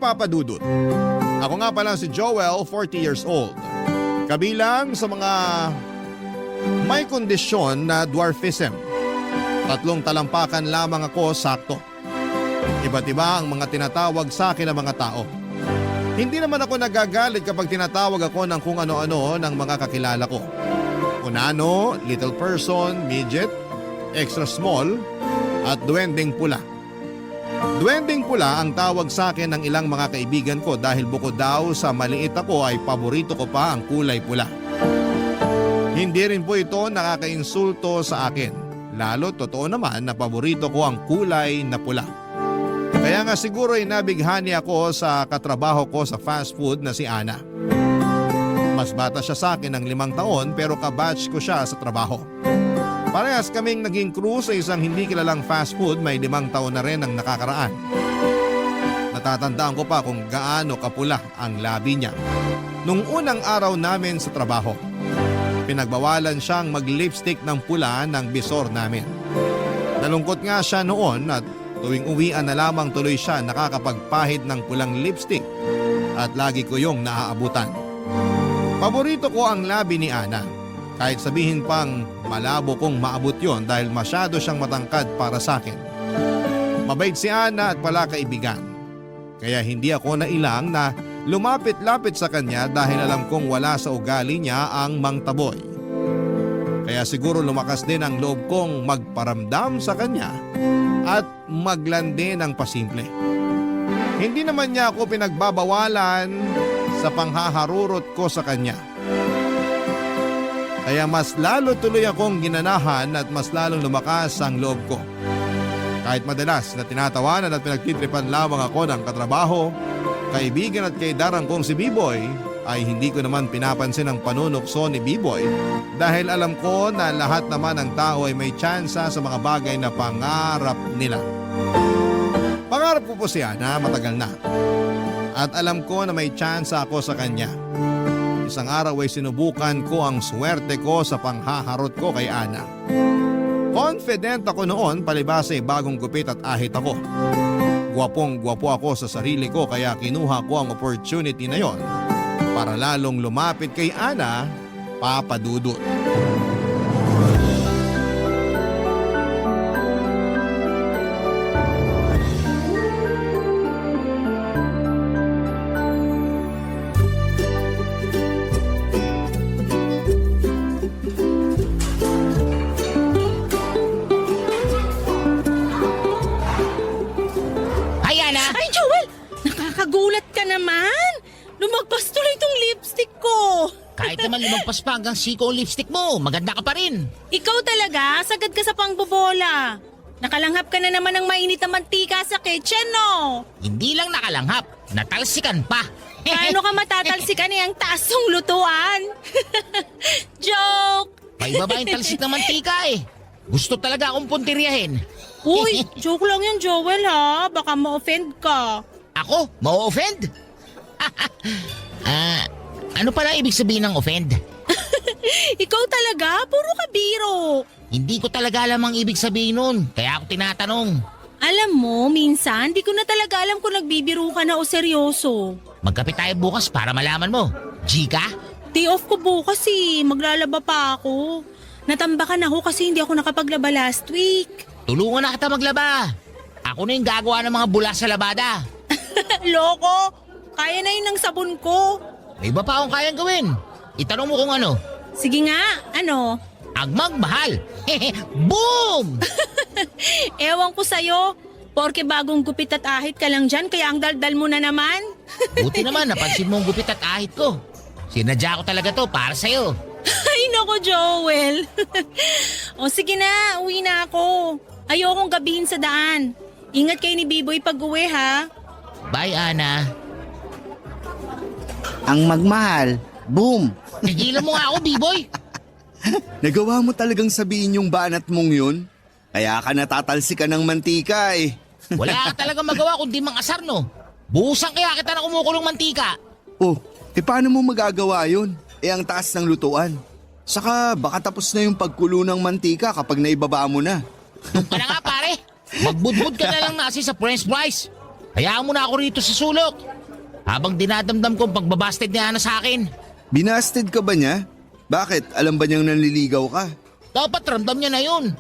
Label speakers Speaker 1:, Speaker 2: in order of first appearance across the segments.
Speaker 1: Papa Dudut. Ako nga pala si Joel, 40 years old. Kabilang sa mga may kondisyon na dwarfism. 3 talampakan lamang ako sakto. Iba't iba ang mga tinatawag sa akin ng mga tao. Hindi naman ako nagagalit kapag tinatawag ako ng kung ano-ano ng mga kakilala ko. Unano, little person, midget, extra small, at duwending pula. Duwending pula ang tawag sa akin ng ilang mga kaibigan ko dahil bukod daw sa maliit ako ay paborito ko pa ang kulay pula. Hindi rin po ito nakakainsulto sa akin. Lalo totoo naman na paborito ko ang kulay na pula. Kaya nga siguro ay nabighani ako sa katrabaho ko sa fast food na si Ana. Mas bata siya sa akin ng 5 taon pero kabatch ko siya sa trabaho. Parehas kaming naging crew sa isang hindi kilalang fast food, may 5 taon na rin ang nakakaraan. Natatandaan ko pa kung gaano kapula ang labi niya. Nung unang araw namin sa trabaho, pinagbawalan siyang mag-lipstick ng pula ng bisor namin. Nalungkot nga siya noon at tuwing uwian na lamang tuloy siya nakakapagpahid ng pulang lipstick at lagi ko yung naaabutan. Paborito ko ang labi ni Ana. Kahit sabihin pang malabo kong maabot yon dahil masyado siyang matangkad para sa akin. Mabait si Ana at pala kaibigan. Kaya hindi ako nailang na lumapit-lapit sa kanya dahil alam kong wala sa ugali niya ang mangtaboy. Kaya siguro lumakas din ang loob kong magparamdam sa kanya at maglandi ng pasimple. Hindi naman niya ako pinagbabawalan sa panghaharurot ko sa kanya. Kaya mas lalo tuloy akong ginanahan at mas lalong lumakas ang loob ko. Kahit madalas na tinatawanan at pinagtitripan lamang ako ng katrabaho, kaibigan at kaidarang kong si B-Boy, ay hindi ko naman pinapansin ang panunukso ni B-Boy dahil alam ko na lahat naman ng tao ay may tsansa sa mga bagay na pangarap nila. Pangarap ko po siya na matagal na at alam ko na may tsansa ako sa kanya. Isang araw ay sinubukan ko ang swerte ko sa panghaharot ko kay Ana. Confident ako noon palibasa ay bagong gupit at ahit ako. Gwapong-gwapo ako sa sarili ko kaya kinuha ko ang opportunity na yon para lalong lumapit kay Ana, Papa Dudut.
Speaker 2: Nakakagulat ka naman! Lumagpas tuloy itong lipstick ko!
Speaker 3: Kahit naman lumagpas pa hanggang siko ang lipstick mo, maganda ka pa rin.
Speaker 2: Ikaw talaga, sagad ka sa pangbobola. Nakalanghap ka na naman ng mainit na mantika sa kitchen, no?
Speaker 3: Hindi lang nakalanghap, natalsikan pa.
Speaker 2: Paano ka matatalsikan ang taas ng lutuan? Joke!
Speaker 3: Paibaba yung talsik ng mantika eh. Gusto talaga akong puntiryahin.
Speaker 2: Uy, joke lang yan, Joel, ha? Baka ma-offend ka.
Speaker 3: Ako? Ma-offend? Ano pala ibig sabihin ng offend?
Speaker 2: Ikaw talaga, puro ka biro.
Speaker 3: Hindi ko talaga alam ang ibig sabihin nun, kaya ako tinatanong.
Speaker 2: Alam mo, minsan, di ko na talaga alam kung nagbibiro ka na o seryoso.
Speaker 3: Magkape tayo bukas para malaman mo. G ka?
Speaker 2: Day off ko bukas eh, maglalaba pa ako. Natambakan ako kasi hindi ako nakapaglaba last week.
Speaker 3: Tulungan na kita maglaba. Ako na yung gagawa ng mga bula sa labada.
Speaker 2: Loko, kaya na yun ng sabon ko.
Speaker 3: May iba pa akong kayang gawin. Itanong mo kung ano.
Speaker 2: Sige nga, ano?
Speaker 3: Ang magmahal. Boom!
Speaker 2: Ewan ko sa'yo, porke bagong gupit at ahit ka lang dyan, kaya ang daldal mo na naman.
Speaker 3: Buti naman, napansin mo ang gupit at ahit ko. Sinadya ko talaga to para sa'yo.
Speaker 2: Ay nako, Joel. O sige na, uwi na ako. Ayokong gabihin sa daan. Ingat kayo ni B-Boy pag uwi, ha?
Speaker 3: Bye, Ana.
Speaker 4: Ang magmahal, boom!
Speaker 3: Tigilan mo nga ako, B-Boy.
Speaker 4: Nagawa mo talagang sabihin yung banat mong yun? Kaya ka natatalsikan ng mantika eh.
Speaker 3: Wala ka talagang magawa kundi mang-asar, no? Buhusan kaya kita na kumukulong mantika.
Speaker 4: Oh, paano mo magagawa yun? Ang taas ng lutuan. Saka baka tapos na yung pagkulo ng mantika kapag naibaba mo na.
Speaker 3: Doon ka na nga, pare. Magbudbud ka na lang nasi sa French fries. Hayaan mo na ako rito sa sulok. Habang dinadamdam ko ang pagbabasted ni Ana sa akin.
Speaker 4: Binasted ka ba niya? Bakit? Alam ba niyang nanliligaw ka?
Speaker 3: Dapat ramdam niya na yun.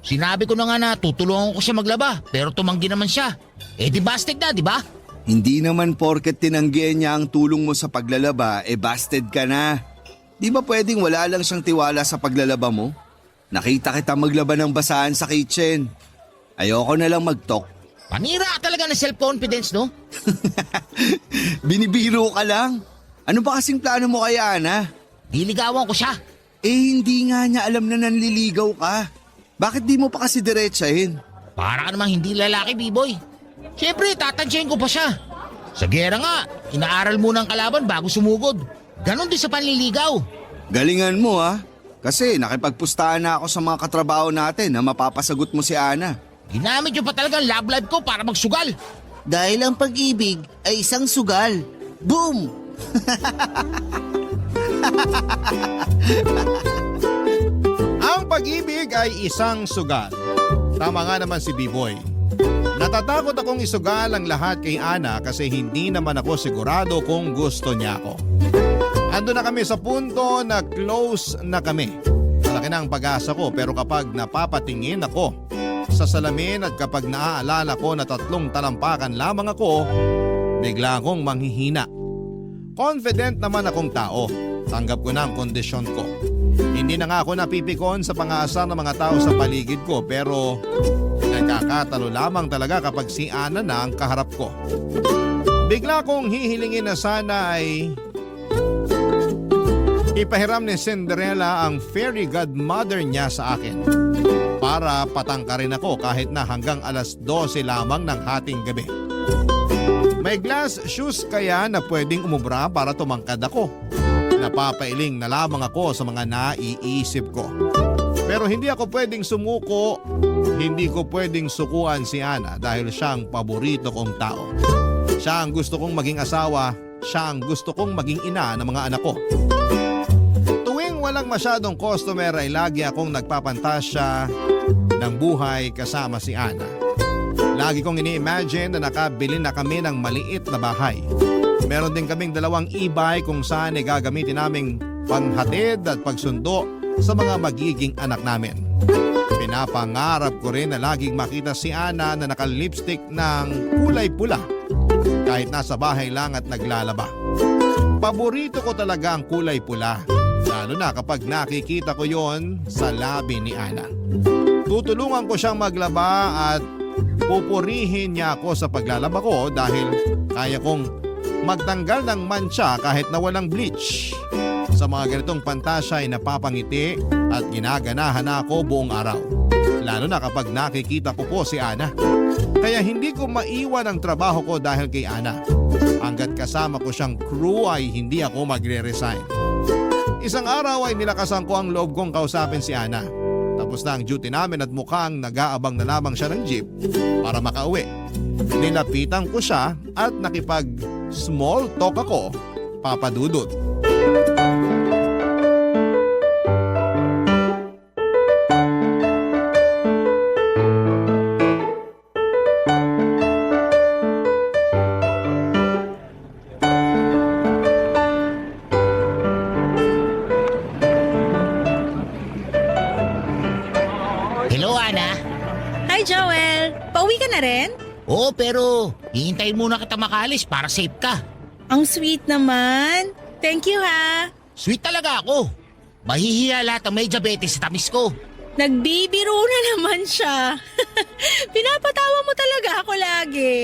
Speaker 3: Sinabi ko na nga na tutulungan ko siya maglaba pero tumanggi naman siya. Eh di busted na, di ba?
Speaker 4: Hindi naman porket tinanggihan niya ang tulong mo sa paglalaba, busted ka na. Di ba pwedeng wala lang siyang tiwala sa paglalaba mo? Nakita kita maglaba ng basahan sa kitchen. Ayoko na lang mag-talk.
Speaker 3: Panira ka talaga ng self-confidence, no?
Speaker 4: Binibiro ka lang. Ano ba kasing plano mo kay Ana?
Speaker 3: Diligawan ko siya.
Speaker 4: Hindi nga niya alam na nanliligaw ka. Bakit di mo pa kasi diretsahin?
Speaker 3: Para ka namang hindi lalaki, B-boy. Siyempre, tatansyahin ko pa siya. Sa gera nga, inaaral muna ang kalaban bago sumugod. Ganon din sa panliligaw.
Speaker 4: Galingan mo ha. Kasi nakipagpustahan na ako sa mga katrabaho natin na mapapasagot mo si Ana.
Speaker 3: Ginamit niyo pa talaga ang love life ko para magsugal.
Speaker 5: Dahil ang pag-ibig ay isang sugal. Boom!
Speaker 1: Ang pag-ibig ay isang sugal. Tama nga naman si B-Boy. Natatakot akong isugal ang lahat kay Ana kasi hindi naman ako sigurado kung gusto niya ako. Ando na kami sa punto na close na kami. Malaki na ang pag-asa ko pero kapag napapatingin ako sa salamin at kapag naaalala ko na 3 talampakan lamang ako, bigla akong manghihina. Confident naman akong tao. Tanggap ko na ang kondisyon ko. Hindi na nga ako napipikon sa pang-aasar ng mga tao sa paligid ko pero nagkakatalo lamang talaga kapag si Ana na ang kaharap ko. Bigla kong hihilingin na sana ay ipahiram ni Cinderella ang fairy godmother niya sa akin para patangkarin ako kahit na hanggang alas 12 lamang ng hating gabi. May glass shoes kaya na pwedeng umubra para tumangkad ako. Napapailing na lamang ako sa mga naiisip ko. Pero hindi ako pwedeng sumuko, hindi ko pwedeng sukuan si Ana dahil siya ang paborito kong tao. Siya ang gusto kong maging asawa, siya ang gusto kong maging ina ng mga anak ko. Tuwing walang masyadong customer ay lagi akong nagpapantasya ng buhay kasama si Ana. Lagi kong ini-imagine na nakabili na kami ng maliit na bahay. Meron din kaming 2 e-bike kung saan ay gagamitin naming panghatid at pagsundo sa mga magiging anak namin. Pinapangarap ko rin na laging makita si Ana na naka-lipstick ng kulay pula kahit nasa bahay lang at naglalaba. Paborito ko talaga ang kulay pula. Lalo na kapag nakikita ko yon sa labi ni Ana. Tutulungan ko siyang maglaba at pupurihin niya ako sa paglalaba ko dahil kaya kong magtanggal ng mancha kahit na walang bleach. Sa mga ganitong pantasya ay napapangiti at ginaganahan ako buong araw. Lalo na kapag nakikita ko po si Ana. Kaya hindi ko maiwan ang trabaho ko dahil kay Ana. Hanggat kasama ko siyang crew ay hindi ako magre-resign. Isang araw ay nilakasan ko ang loob kong kausapin si Ana. Tapos na ang duty namin at mukhang nag-aabang na lamang siya ng jeep para makauwi. Nilapitan ko siya at nakipag-small talk ako, Papa Dudut.
Speaker 3: Hello, Ana.
Speaker 2: Hi Joel, pauwi ka na rin?
Speaker 3: Oo, pero hihintayin muna kita makalis para safe ka.
Speaker 2: Ang sweet naman. Thank you ha.
Speaker 3: Sweet talaga ako. Mahihiya lahat ang may diabetes sa tamis ko.
Speaker 2: Nagbibiro na naman siya. Pinapatawa mo talaga ako lagi.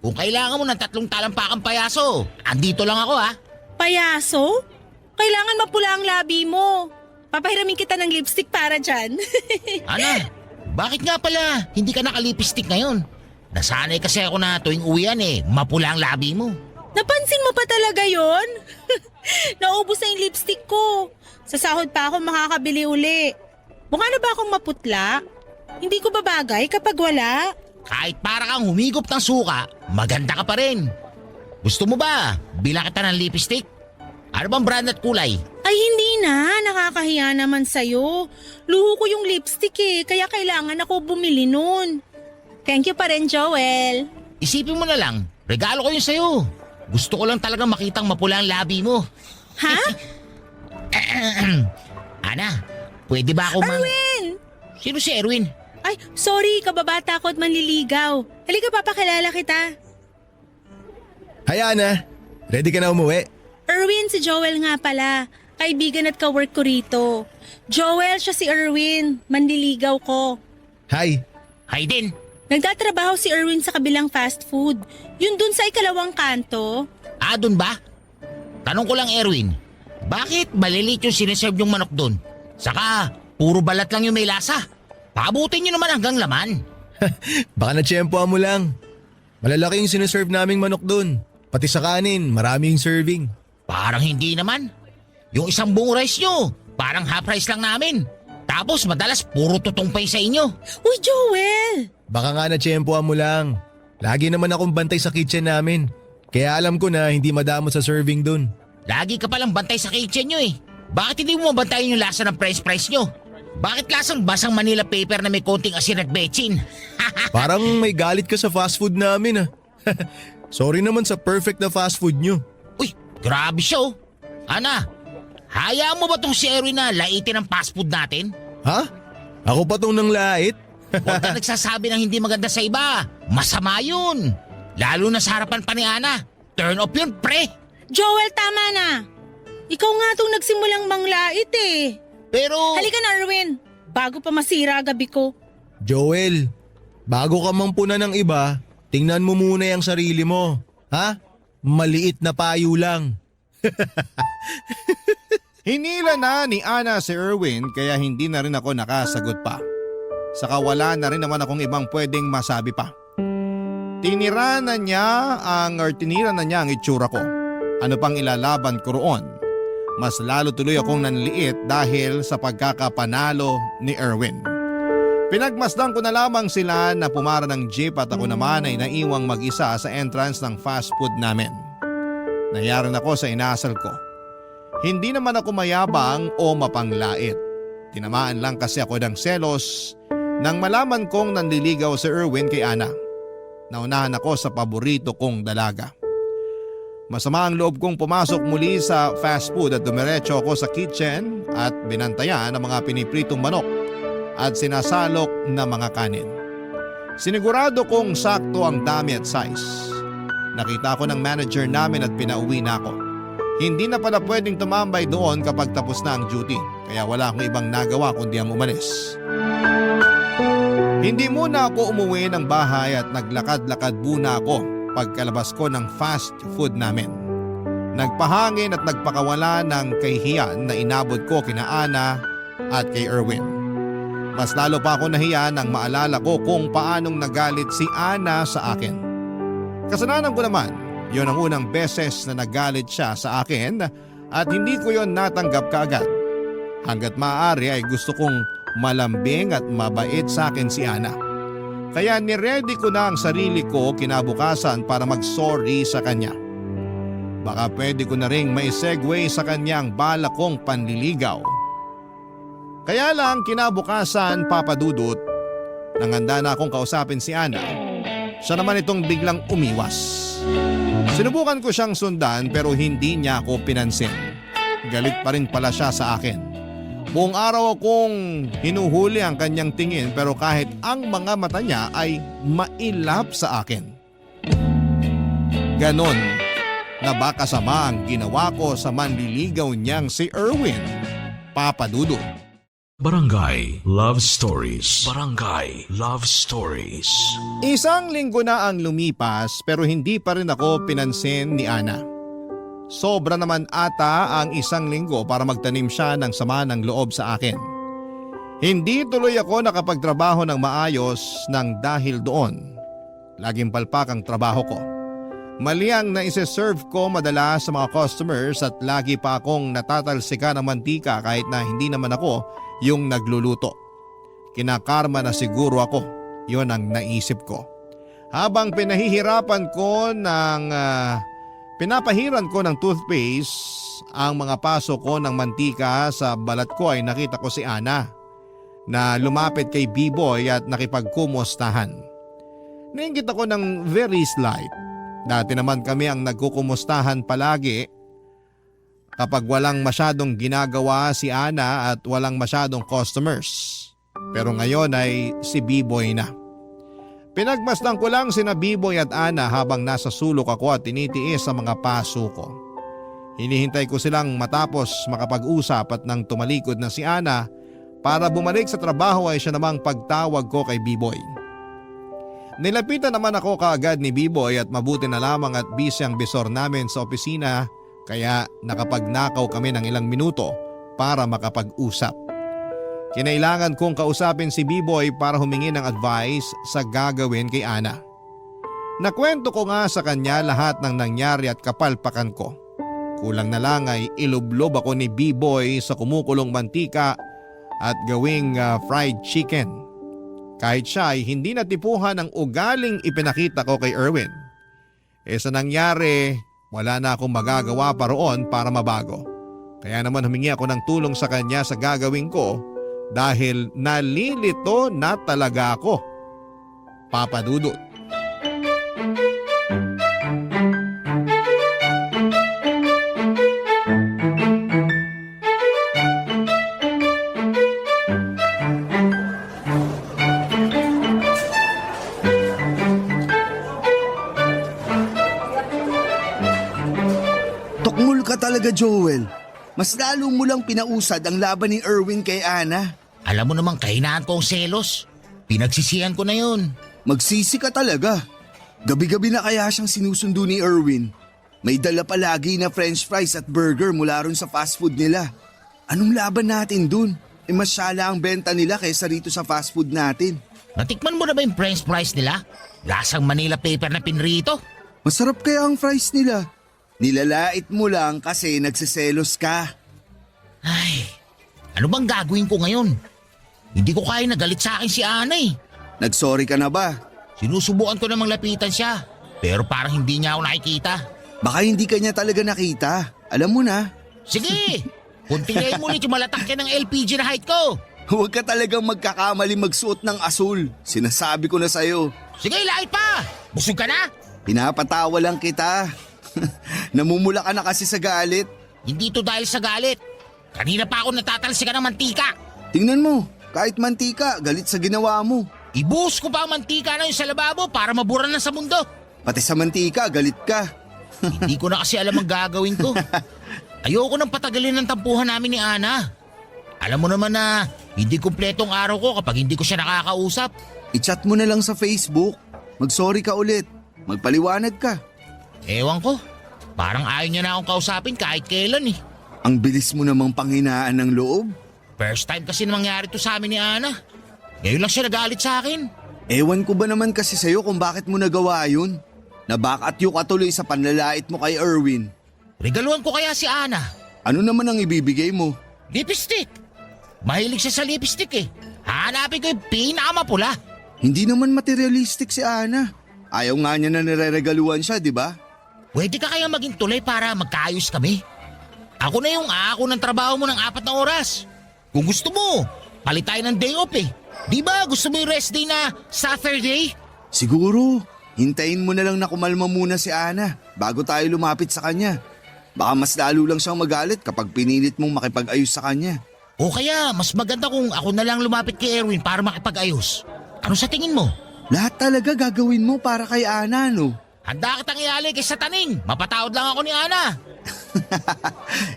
Speaker 3: Kung kailangan mo ng 3 talampakang payaso, andito lang ako ha.
Speaker 2: Payaso? Kailangan mapula ang labi mo. Papahiramin kita ng lipstick para dyan.
Speaker 3: Ana, bakit nga pala hindi ka nakalipistik ngayon? Nasanay kasi ako na tuwing uwian mapula ang labi mo.
Speaker 2: Napansin mo pa talaga yon? Naubos na yung lipstick ko. Sa sahod pa ako makakabili uli. Mukha na ba akong maputla? Hindi ko babagay kapag wala.
Speaker 3: Kahit para kang humigop ng suka, maganda ka pa rin. Gusto mo ba bilang kita ng lipstick? Ano bang brand at kulay?
Speaker 2: Ay hindi na, nakakahiya naman sa'yo. Luho ko yung lipstick kaya kailangan ako bumili nun. Thank you pa rin, Joel.
Speaker 3: Isipin mo na lang, regalo ko yun sa'yo. Gusto ko lang talaga makitang mapula ang labi mo.
Speaker 2: Ha?
Speaker 3: Ana, pwede ba ako
Speaker 2: Erwin!
Speaker 3: Sino si Erwin?
Speaker 2: Ay, sorry, kababata ko at manliligaw. Halika, papakilala kita.
Speaker 6: Hi Ana, ready ka na umuwi?
Speaker 2: Erwin, si Joel nga pala. Kaibigan at kawork ko rito. Joel, siya si Erwin. Manliligaw ko.
Speaker 6: Hi.
Speaker 3: Hi din.
Speaker 2: Nagtatrabaho si Erwin sa kabilang fast food. Yun dun sa ikalawang kanto.
Speaker 3: Ah, dun ba? Tanong ko lang Erwin, bakit malilit yung sineserve yung manok dun? Saka, puro balat lang yung may lasa. Paabutin nyo naman hanggang laman.
Speaker 6: Baka natsyempoan mo lang. Malalaki yung sineserve naming manok dun. Pati sa kanin, maraming serving.
Speaker 3: Parang hindi naman. Yung isang buong rice nyo, parang half rice lang namin. Tapos madalas puro tutong pa sa inyo.
Speaker 2: Uy, Joel!
Speaker 6: Baka nga natsyempoan mo lang. Lagi naman akong bantay sa kitchen namin. Kaya alam ko na hindi madamot sa serving dun.
Speaker 3: Lagi ka palang bantay sa kitchen nyo eh. Bakit hindi mo mabantayan yung lasa ng french fries nyo? Bakit lasang basang Manila paper na may konting asin at bechin?
Speaker 6: Parang may galit ka sa fast food namin ah. Sorry naman sa perfect na fast food nyo.
Speaker 3: Uy, grabe siya oh. Ana, hayaan mo ba tong si Erwin na laitin ang fast food natin?
Speaker 6: Ha? Ako pa tong nang lait?
Speaker 3: Huwag ka nagsasabi ng hindi maganda sa iba. Masama yun. Lalo na sa harapan pa ni Ana. Turn off yun, pre.
Speaker 2: Joel, tama na. Ikaw nga itong nagsimulang manglait eh.
Speaker 3: Pero...
Speaker 2: Halika na, Erwin. Bago pa masira gabi ko.
Speaker 6: Joel, bago ka mang puna ng iba, tingnan mo muna yung sarili mo. Ha? Maliit na payo lang.
Speaker 1: Hinila na ni Ana si Erwin kaya hindi na rin ako nakasagot pa. Saka wala na rin naman akong ibang pwedeng masabi pa. Tinira na niya ang itsura ko. Ano pang ilalaban ko roon? Mas lalo tuloy akong nanliit dahil sa pagkakapanalo ni Erwin. Pinagmasdan ko na lamang sila na pumara ng jeep at ako naman ay naiwang mag-isa sa entrance ng fast food namin. Nayaran ako sa inasal ko. Hindi naman ako mayabang o mapanglait. Tinamaan lang kasi ako ng selos nang malaman kong nanliligaw si Erwin kay Ana. Naunahan ako sa paborito kong dalaga. Masama ang loob kong pumasok muli sa fast food at dumiretso ako sa kitchen at binantayan ang mga pinipritong manok at sinasalok na mga kanin. Sinigurado kong sakto ang dami at size. Nakita ko ng manager namin at pinauwi na ako. Hindi na pala pwedeng tumambay doon kapag tapos na ang duty, kaya wala akong ibang nagawa kundi ang umalis. Hindi muna ako umuwi ng bahay at naglakad-lakad muna ako pagkalabas ko ng fast food namin. Nagpahangin at nagpakawala ng kahihiyan na inabot ko kina Ana at kay Erwin. Mas lalo pa ako nahiya nang maalala ko kung paanong nagalit si Ana sa akin. Kasalanan ko naman, yon ang unang beses na nagalit siya sa akin at hindi ko yon natanggap kaagad. Hanggat maaari ay gusto kong malambing at mabait sa akin si Ana. Kaya niready ko na ang sarili ko kinabukasan para mag-sorry sa kanya. Baka pwede ko na ring may segue sa kanyang bala kong panliligaw. Kaya lang kinabukasan, Papa Dudut, nang handa na akong kausapin si Ana, siya naman itong biglang umiwas. Sinubukan ko siyang sundan pero hindi niya ako pinansin. Galit pa rin pala siya sa akin. Buong araw akong hinuhuli ang kanyang tingin pero kahit ang mga mata niya ay mailap sa akin. Ganon na ba kasama ang ginawa ko sa manliligaw niyang si Erwin, Papa Dudut?
Speaker 7: Barangay Love Stories. Barangay Love Stories.
Speaker 1: Isang linggo na ang lumipas pero hindi pa rin ako pinansin ni Ana. Sobra naman ata ang isang linggo para magtanim siya ng sama ng loob sa akin. Hindi tuloy ako nakapagtrabaho ng maayos nang dahil doon. Laging palpak ang trabaho ko. Mali ang naiseserve ko madalas sa mga customers at lagi pa akong natatalsika ng mantika kahit na hindi naman ako yung nagluluto. Kinakarma na siguro ako, yun ang naisip ko. Habang pinahihirapan ko pinapahiran ko ng toothpaste ang mga paso ko ng mantika sa balat ko ay nakita ko si Ana na lumapit kay B-Boy at nakipagkumustahan. Nainggit ako ng very slight. Dati naman kami ang nagkukumustahan palagi kapag walang masyadong ginagawa si Ana at walang masyadong customers. Pero ngayon ay si B-Boy na. Pinagmasdan ko lang sina B-Boy at Ana habang nasa sulok ako at tinitiis sa mga paso ko. Hinihintay ko silang matapos makapag-usap at nang tumalikod na si Ana para bumalik sa trabaho ay siya namang pagtawag ko kay B-Boy. Nilapitan naman ako kaagad ni B-Boy at mabuti na lamang at busy ang bisor namin sa opisina kaya nakapagnakaw kami ng ilang minuto para makapag-usap. Kinailangan kong kausapin si B-Boy para humingi ng advice sa gagawin kay Ana. Nakwento ko nga sa kanya lahat ng nangyari at kapalpakan ko. Kulang na lang ay ilublob ako ni B-Boy sa kumukulong mantika at gawing fried chicken. Kahit siya ay hindi natipuhan ang ugaling ipinakita ko kay Erwin. Sa nangyari, wala na akong magagawa pa roon para mabago. Kaya naman humingi ako ng tulong sa kanya sa gagawin ko dahil nalilito na talaga ako. Papa Dudut.
Speaker 4: Tukmul ka talaga, Joel. Mas lalo mo lang pinausad ang laban ni Erwin kay Ana.
Speaker 3: Alam mo namang kahinaan ko ang selos. Pinagsisihan ko na yun.
Speaker 4: Magsisi ka talaga. Gabi-gabi na kaya siyang sinusundo ni Erwin. May dala palagi na french fries at burger mula ron sa fast food nila. Anong laban natin dun? Masyala ang benta nila kaysa rito sa fast food natin.
Speaker 3: Natikman mo na ba yung french fries nila? Lasang Manila paper na pinrito.
Speaker 4: Masarap kaya ang fries nila. Nilalait mo lang kasi nagsiselos ka.
Speaker 3: Ay, ano bang gagawin ko ngayon? Hindi ko kaya nagalit sa akin si Ana eh.
Speaker 4: Nagsorry ka na ba?
Speaker 3: Sinusubukan ko namang lapitan siya. Pero parang hindi niya ako nakikita.
Speaker 4: Baka hindi ka niya talaga nakita. Alam mo na.
Speaker 3: Sige, kuntingayin mo ulit yung malatak yan ng LPG na height ko.
Speaker 4: Huwag ka talagang magkakamali magsuot ng asul. Sinasabi ko na sa'yo.
Speaker 3: Sige, lahit pa! Busog ka na?
Speaker 4: Pinapatawa lang kita. Namumula ka na kasi sa galit.
Speaker 3: Hindi to dahil sa galit. Kanina pa ako natatalsikan ng mantika.
Speaker 4: Tingnan mo, kahit mantika, galit sa ginawa mo.
Speaker 3: Ibuhos ko pa ang mantika na yun sa lababo para mabura na sa mundo.
Speaker 4: Pati sa mantika, galit ka.
Speaker 3: Hindi ko na kasi alam ang gagawin ko. Ayoko nang patagalin ng tampuhan namin ni Ana. Alam mo naman na hindi kumpletong araw ko kapag hindi ko siya nakakausap.
Speaker 4: I-chat mo na lang sa Facebook. Mag-sorry ka ulit. Magpaliwanag ka.
Speaker 3: Ewan ko, parang ayaw niya na akong kausapin kahit kailan eh.
Speaker 4: Ang bilis mo namang panghinaan ng loob.
Speaker 3: First time kasi na mangyari to sa amin ni Ana. Ngayon lang siya nagalit sa akin.
Speaker 4: Ewan ko ba naman kasi sa'yo kung bakit mo nagawa yun? Nabakatyo ka tuloy sa panlalait mo kay Erwin.
Speaker 3: Regaluhan ko kaya si Ana.
Speaker 4: Ano naman ang ibibigay mo?
Speaker 3: Lipstick. Mahilig siya sa lipstick eh. Hanapin ko yung pinakamapula.
Speaker 4: Hindi naman materialistic si Ana. Ayaw nga niya na nireregaluhan siya, di ba?
Speaker 3: Pwede ka kaya maging tulay para magkaayos kami? Ako na yung ako ng trabaho mo ng 4 na oras. Kung gusto mo, palit tayo ng day off eh. Di ba gusto mo yung rest day na Saturday?
Speaker 4: Siguro. Hintayin mo na lang na kumalma muna si Ana bago tayo lumapit sa kanya. Baka mas lalo lang siyang magalit kapag pinilit mong makipag-ayos sa kanya.
Speaker 3: O kaya mas maganda kung ako na lang lumapit kay Erwin para makipag-ayos. Ano sa tingin mo?
Speaker 4: Lahat talaga gagawin mo para kay Ana, no?
Speaker 3: Handa kitang ialay kay Sataning. Mapatawad lang ako ni Ana.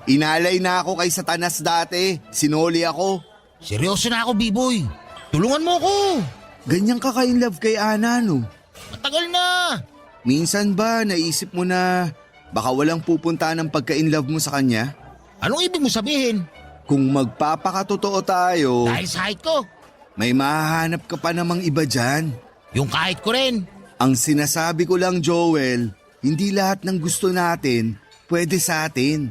Speaker 4: Inalay na ako kay Satanas dati. Sinoli ako.
Speaker 3: Seryoso na ako, B-Boy. Tulungan mo ako.
Speaker 4: Ganyan ka ka-in-love kay Ana, no?
Speaker 3: Matagal na.
Speaker 4: Minsan ba naisip mo na baka walang pupunta ng pagka-in-love mo sa kanya?
Speaker 3: Anong ibig mo sabihin?
Speaker 4: Kung magpapakatotoo tayo,
Speaker 3: Dahil sa height ko.
Speaker 4: may mahahanap ka pa namang iba dyan.
Speaker 3: Yung kahit ko rin.
Speaker 4: Ang sinasabi ko lang, Joel, hindi lahat ng gusto natin pwede sa atin.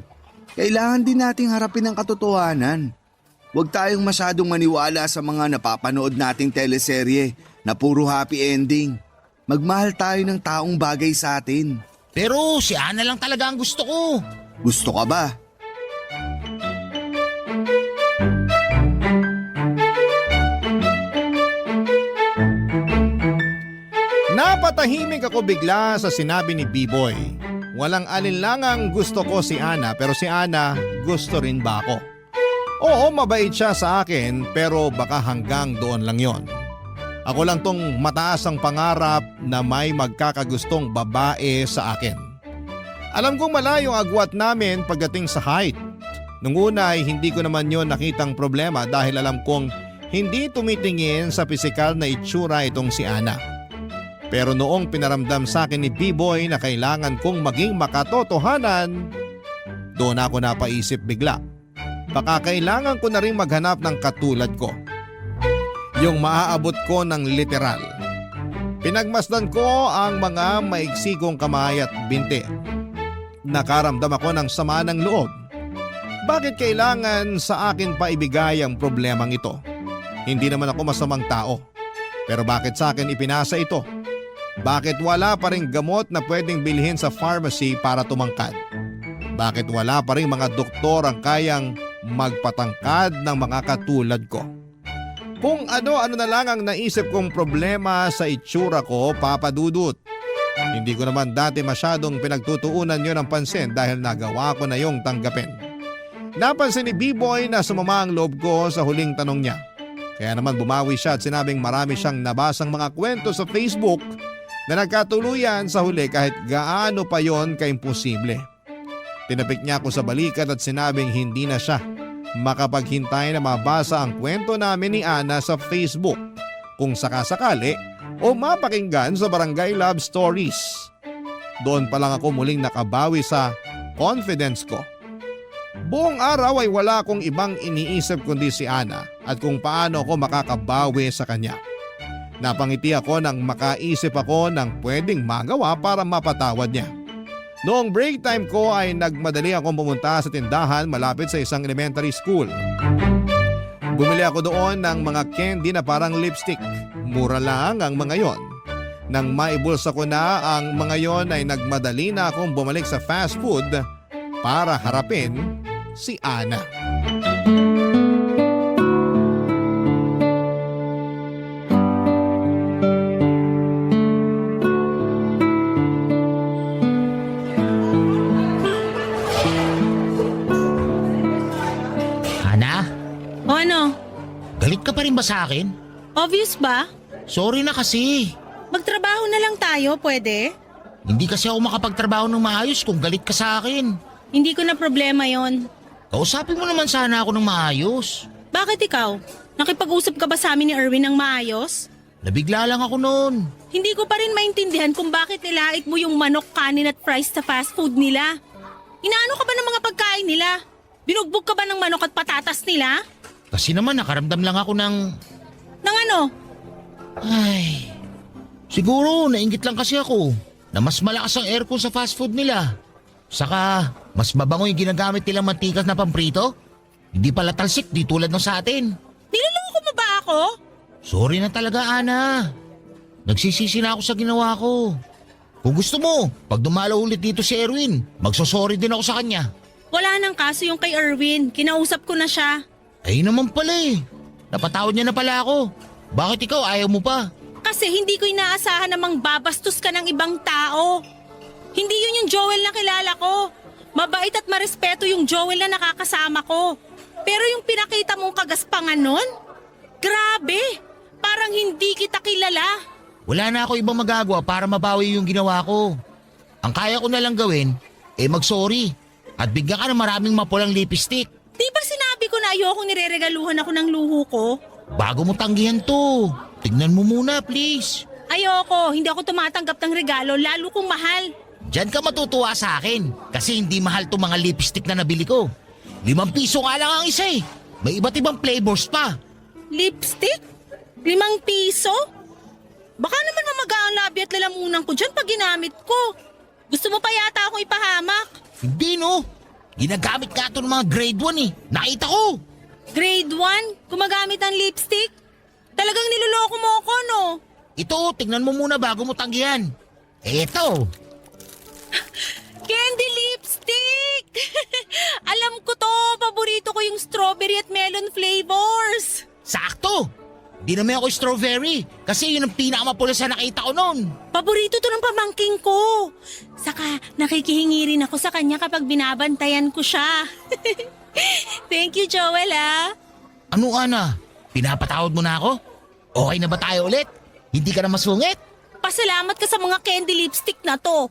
Speaker 4: Kailangan din nating harapin ang katotohanan. Huwag tayong masyadong maniwala sa mga napapanood nating teleserye na puro happy ending. Magmahal tayo ng taong bagay sa atin.
Speaker 3: Pero si Ana lang talaga ang gusto ko.
Speaker 4: Gusto ka ba?
Speaker 1: Natahimik ako bigla sa sinabi ni B-Boy. Walang alinlangang gusto ko si Ana pero si Ana gusto rin ba ako? Oo, mabait siya sa akin pero baka hanggang doon lang yon. Ako lang tong mataas ang pangarap na may magkakagustong babae sa akin. Alam kong malayo ang agwat namin pagdating sa height. Nung una ay hindi ko naman yon nakitang problema dahil alam kong hindi tumitingin sa pisikal na itsura itong si Ana. Pero noong pinaramdam sa akin ni B-Boy na kailangan kong maging makatotohanan, doon ako napaisip bigla. Baka kailangan ko na rin maghanap ng katulad ko. Yung maaabot ko ng literal. Pinagmasdan ko ang mga maiksi kong kamay at binti. Nakaramdam ako ng sama ng loob. Bakit kailangan sa akin pa ibigay ang problemang ito? Hindi naman ako masamang tao. Pero bakit sa akin ipinasa ito? Bakit wala pa ring gamot na pwedeng bilhin sa pharmacy para tumangkad? Bakit wala pa ring mga doktor ang kayang magpatangkad ng mga katulad ko? Kung ano-ano na lang ang naisip kong problema sa itsura ko, Papa Dudut. Hindi ko naman dati masyadong pinagtutuunan yon ng pansin dahil nagawa ko na yung tanggapin. Napansin ni B-Boy na sumama ang loob ko sa huling tanong niya. Kaya naman bumawi siya at sinabing marami siyang nabasang mga kwento sa Facebook na nagkatuluyan sa huli kahit gaano pa yon kaimposible. Tinapik niya ako sa balikat at sinabing hindi na siya makapaghintay na mabasa ang kwento namin ni Ana sa Facebook kung sakasakali o mapakinggan sa Barangay Love Stories. Doon pa lang ako muling nakabawi sa confidence ko. Buong araw ay wala akong ibang iniisip kundi si Ana at kung paano ako makakabawi sa kanya. Napangiti ako nang makaisip ako ng pwedeng magawa para mapatawad niya. Noong break time ko ay nagmadali akong pumunta sa tindahan malapit sa isang elementary school. Bumili ako doon ng mga candy na parang lipstick. Mura lang ang mga yon. Nang maibulsa ko na ang mga yon ay nagmadali na akong bumalik sa fast food para harapin si Ana.
Speaker 3: Ana,
Speaker 2: O ano?
Speaker 3: galit ka pa rin ba sa akin?
Speaker 2: Obvious ba?
Speaker 3: Sorry na kasi.
Speaker 2: Magtrabaho na lang tayo, pwede?
Speaker 3: Hindi kasi ako makapagtrabaho ng maayos kung galit ka sa akin.
Speaker 2: Hindi ko na problema yon.
Speaker 3: Kausapin mo naman sana ako ng maayos.
Speaker 2: Bakit ikaw? Nakipag-usap ka ba sa amin ni Erwin ng maayos?
Speaker 3: Nabigla lang ako noon.
Speaker 2: Hindi ko pa rin maintindihan kung bakit nilait mo yung manok, kanin at fries sa fast food nila. Inaano ka ba ng mga pagkain nila? Binugbog ka ba ng manok at patatas nila?
Speaker 3: Kasi naman nakaramdam lang ako ng...
Speaker 2: Nang ano?
Speaker 3: Ay... Siguro nainggit lang kasi ako na mas malakas ang aircon sa fast food nila. Saka mas mabango yung ginagamit nilang mantikas na pamprito. Hindi pala talsik di tulad ng sa atin.
Speaker 2: Niloloko mo ba ako?
Speaker 3: Sorry na talaga, Ana. Nagsisisi na ako sa ginawa ko. Kung gusto mo, pag dumalaw ulit dito si Erwin, magsosorry din ako sa kanya.
Speaker 2: Wala nang kaso yung kay Erwin. Kinausap ko na siya.
Speaker 3: Ay naman pala eh. Napatawad niya na pala ako. Bakit ikaw ayaw mo pa?
Speaker 2: Kasi hindi ko inaasahan namang babastos ka ng ibang tao. Hindi yun yung Joel na kilala ko. Mabait at marespeto yung Joel na nakakasama ko. Pero yung pinakita mong kagaspangan nun? Grabe! Parang hindi kita kilala.
Speaker 3: Wala na ako ibang magagawa para mabawi yung ginawa ko. Ang kaya ko na lang gawin, mag-sorry. At bigyan ka ng maraming mapulang lipstick.
Speaker 2: Di ba sinabi ko na ayokong nireregaluhan ako ng luho ko?
Speaker 3: Bago mo tanggihan to, tignan mo muna please.
Speaker 2: Ayoko, hindi ako tumatanggap ng regalo lalo kung mahal.
Speaker 3: Diyan ka matutuwa sa akin kasi hindi mahal to mga lipstick na nabili ko. 5 piso nga lang ang isa eh. May iba't ibang flavors pa.
Speaker 2: Lipstick? 5 piso? Baka naman mamaga ang labi at lalamunan ko dyan pag ginamit ko. Gusto mo pa yata akong ipahamak?
Speaker 3: Hindi no. Ginagamit nga ito ng mga grade 1 eh. Nakita ko.
Speaker 2: Grade 1? Gumagamit ng lipstick? Talagang niloloko mo ako, no?
Speaker 3: Ito, tignan mo muna bago mo tanggihan. Eto.
Speaker 2: Candy lipstick! Alam ko to, paborito ko yung strawberry at melon flavors.
Speaker 3: Sakto. Di naman ako strawberry kasi yun ang pinakamapula sa nakita ko noon.
Speaker 2: Paborito to ng pamangking ko. Saka nakikihingi rin ako sa kanya kapag binabantayan ko siya. Thank you, Joel ah.
Speaker 3: Ano Ana? Pinapatawad mo na ako? Okay na ba tayo ulit? Hindi ka na masungit?
Speaker 2: Pasalamat ka sa mga candy lipstick na to.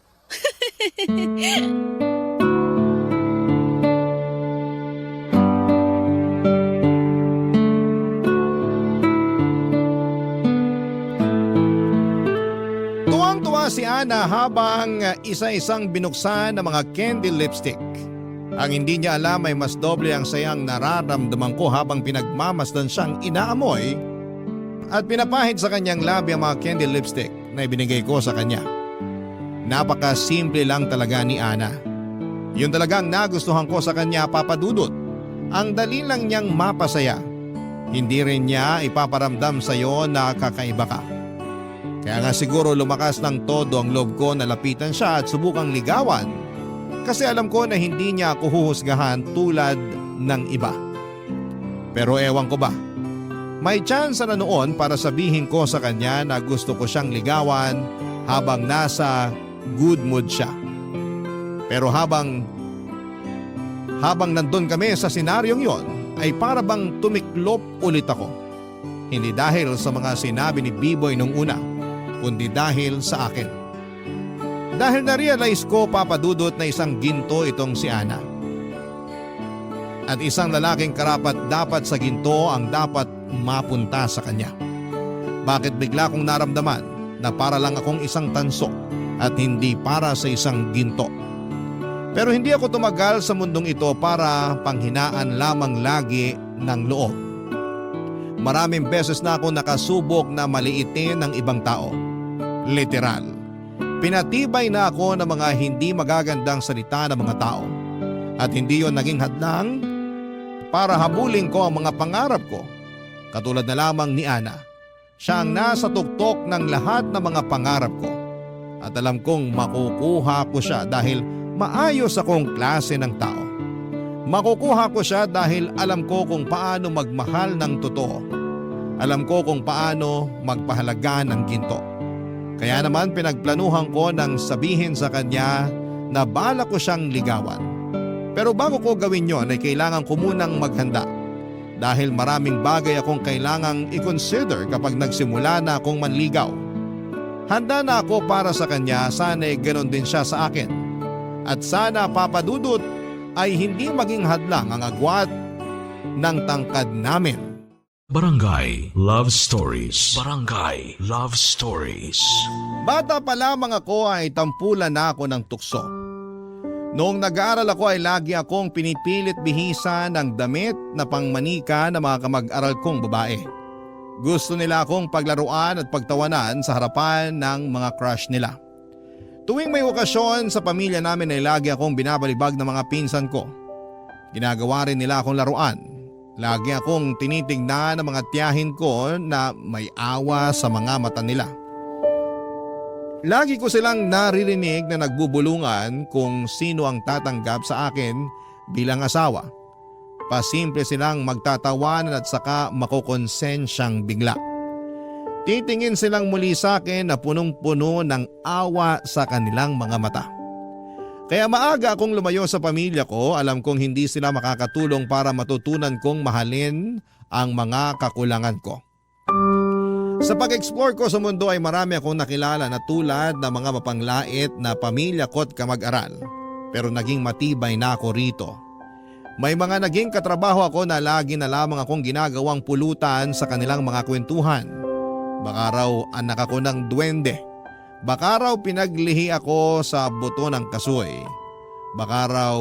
Speaker 1: Tuwang-tuwa si Ana habang isa-isang binuksan ng mga candy lipstick. Ang hindi niya alam ay mas doble ang sayang nararamdaman ko habang pinagmamasdan siyang inaamoy at pinapahid sa kanyang labi ang mga candy lipstick na ibinigay ko sa kanya. Napaka-simple lang talaga ni Ana. Yun talagang nagustuhan ko sa kanya, Papa Dudut. Ang dali lang niyang mapasaya. Hindi rin niya ipaparamdam sa iyo na kakaiba ka. Kaya nga siguro lumakas ng todo ang loob ko na lapitan siya at subukang ligawan kasi alam ko na hindi niya ako huhusgahan tulad ng iba. Pero ewan ko ba, may chance na noon para sabihin ko sa kanya na gusto ko siyang ligawan habang nasa good mood siya. Pero habang nandun kami sa senaryong yon ay para bang tumiklop ulit ako. Hindi dahil sa mga sinabi ni B-Boy nung una, kundi dahil sa akin. Dahil na-realize ko, Papa Dudut, na isang ginto itong si Ana. At isang lalaking karapat dapat sa ginto ang dapat mapunta sa kanya. Bakit bigla kong naramdaman na para lang akong isang tanso at hindi para sa isang ginto? Pero hindi ako tumagal sa mundong ito para panghinaan lamang lagi ng loob. Maraming beses na ako nakasubok na maliitin ng ibang tao. Literal. Pinatibay na ako ng mga hindi magagandang salita ng mga tao. At hindi yon naging hadlang para habulin ko ang mga pangarap ko. Katulad na lamang ni Ana. Siya ang nasa tuktok ng lahat ng mga pangarap ko. At alam kong makukuha ko siya dahil maayos akong klase ng tao. Makukuha ko siya dahil alam ko kung paano magmahal ng totoo. Alam ko kung paano magpahalaga ng ginto. Kaya naman pinagplanuhan ko nang sabihin sa kanya na bala ko siyang ligawan. Pero bago ko gawin yon ay kailangan ko munang maghanda. Dahil maraming bagay akong kailangang i-consider kapag nagsimula na akong manligaw. Handa na ako para sa kanya, sana'y ganon din siya sa akin. At sana, Papa Dudut, ay hindi maging hadlang ang agwat ng tangkad namin.
Speaker 7: Barangay Love Stories. Barangay Love Stories.
Speaker 1: Bata pa lamang ako ay tampulan na ako ng tukso. Noong nag-aaral ako ay lagi akong pinipilit bihisan ng damit na pangmanika ng mga kamag-aral kong babae. Gusto nila akong paglaruan at pagtawanan sa harapan ng mga crush nila. Tuwing may okasyon sa pamilya namin ay lagi akong binabalibag ng mga pinsan ko. Ginagawa rin nila akong laruan. Lagi akong tinitignan ng mga tiyahin ko na may awa sa mga mata nila. Lagi ko silang naririnig na nagbubulungan kung sino ang tatanggap sa akin bilang asawa. Pasimple silang magtatawanan at saka makukonsensyang bigla. Titingin silang muli sa akin na punong-puno ng awa sa kanilang mga mata. Kaya maaga akong lumayo sa pamilya ko, alam kong hindi sila makakatulong para matutunan kong mahalin ang mga kakulangan ko. Sa pag-explore ko sa mundo ay marami akong nakilala na tulad ng mga mapanglait na pamilya ko't kamag-aral. Pero naging matibay na ako rito. May mga naging katrabaho ako na lagi na lamang akong ginagawang pulutan sa kanilang mga kwentuhan. Baka raw anak ako ng duwende. Baka raw pinaglihi ako sa buto ng kasoy. Baka raw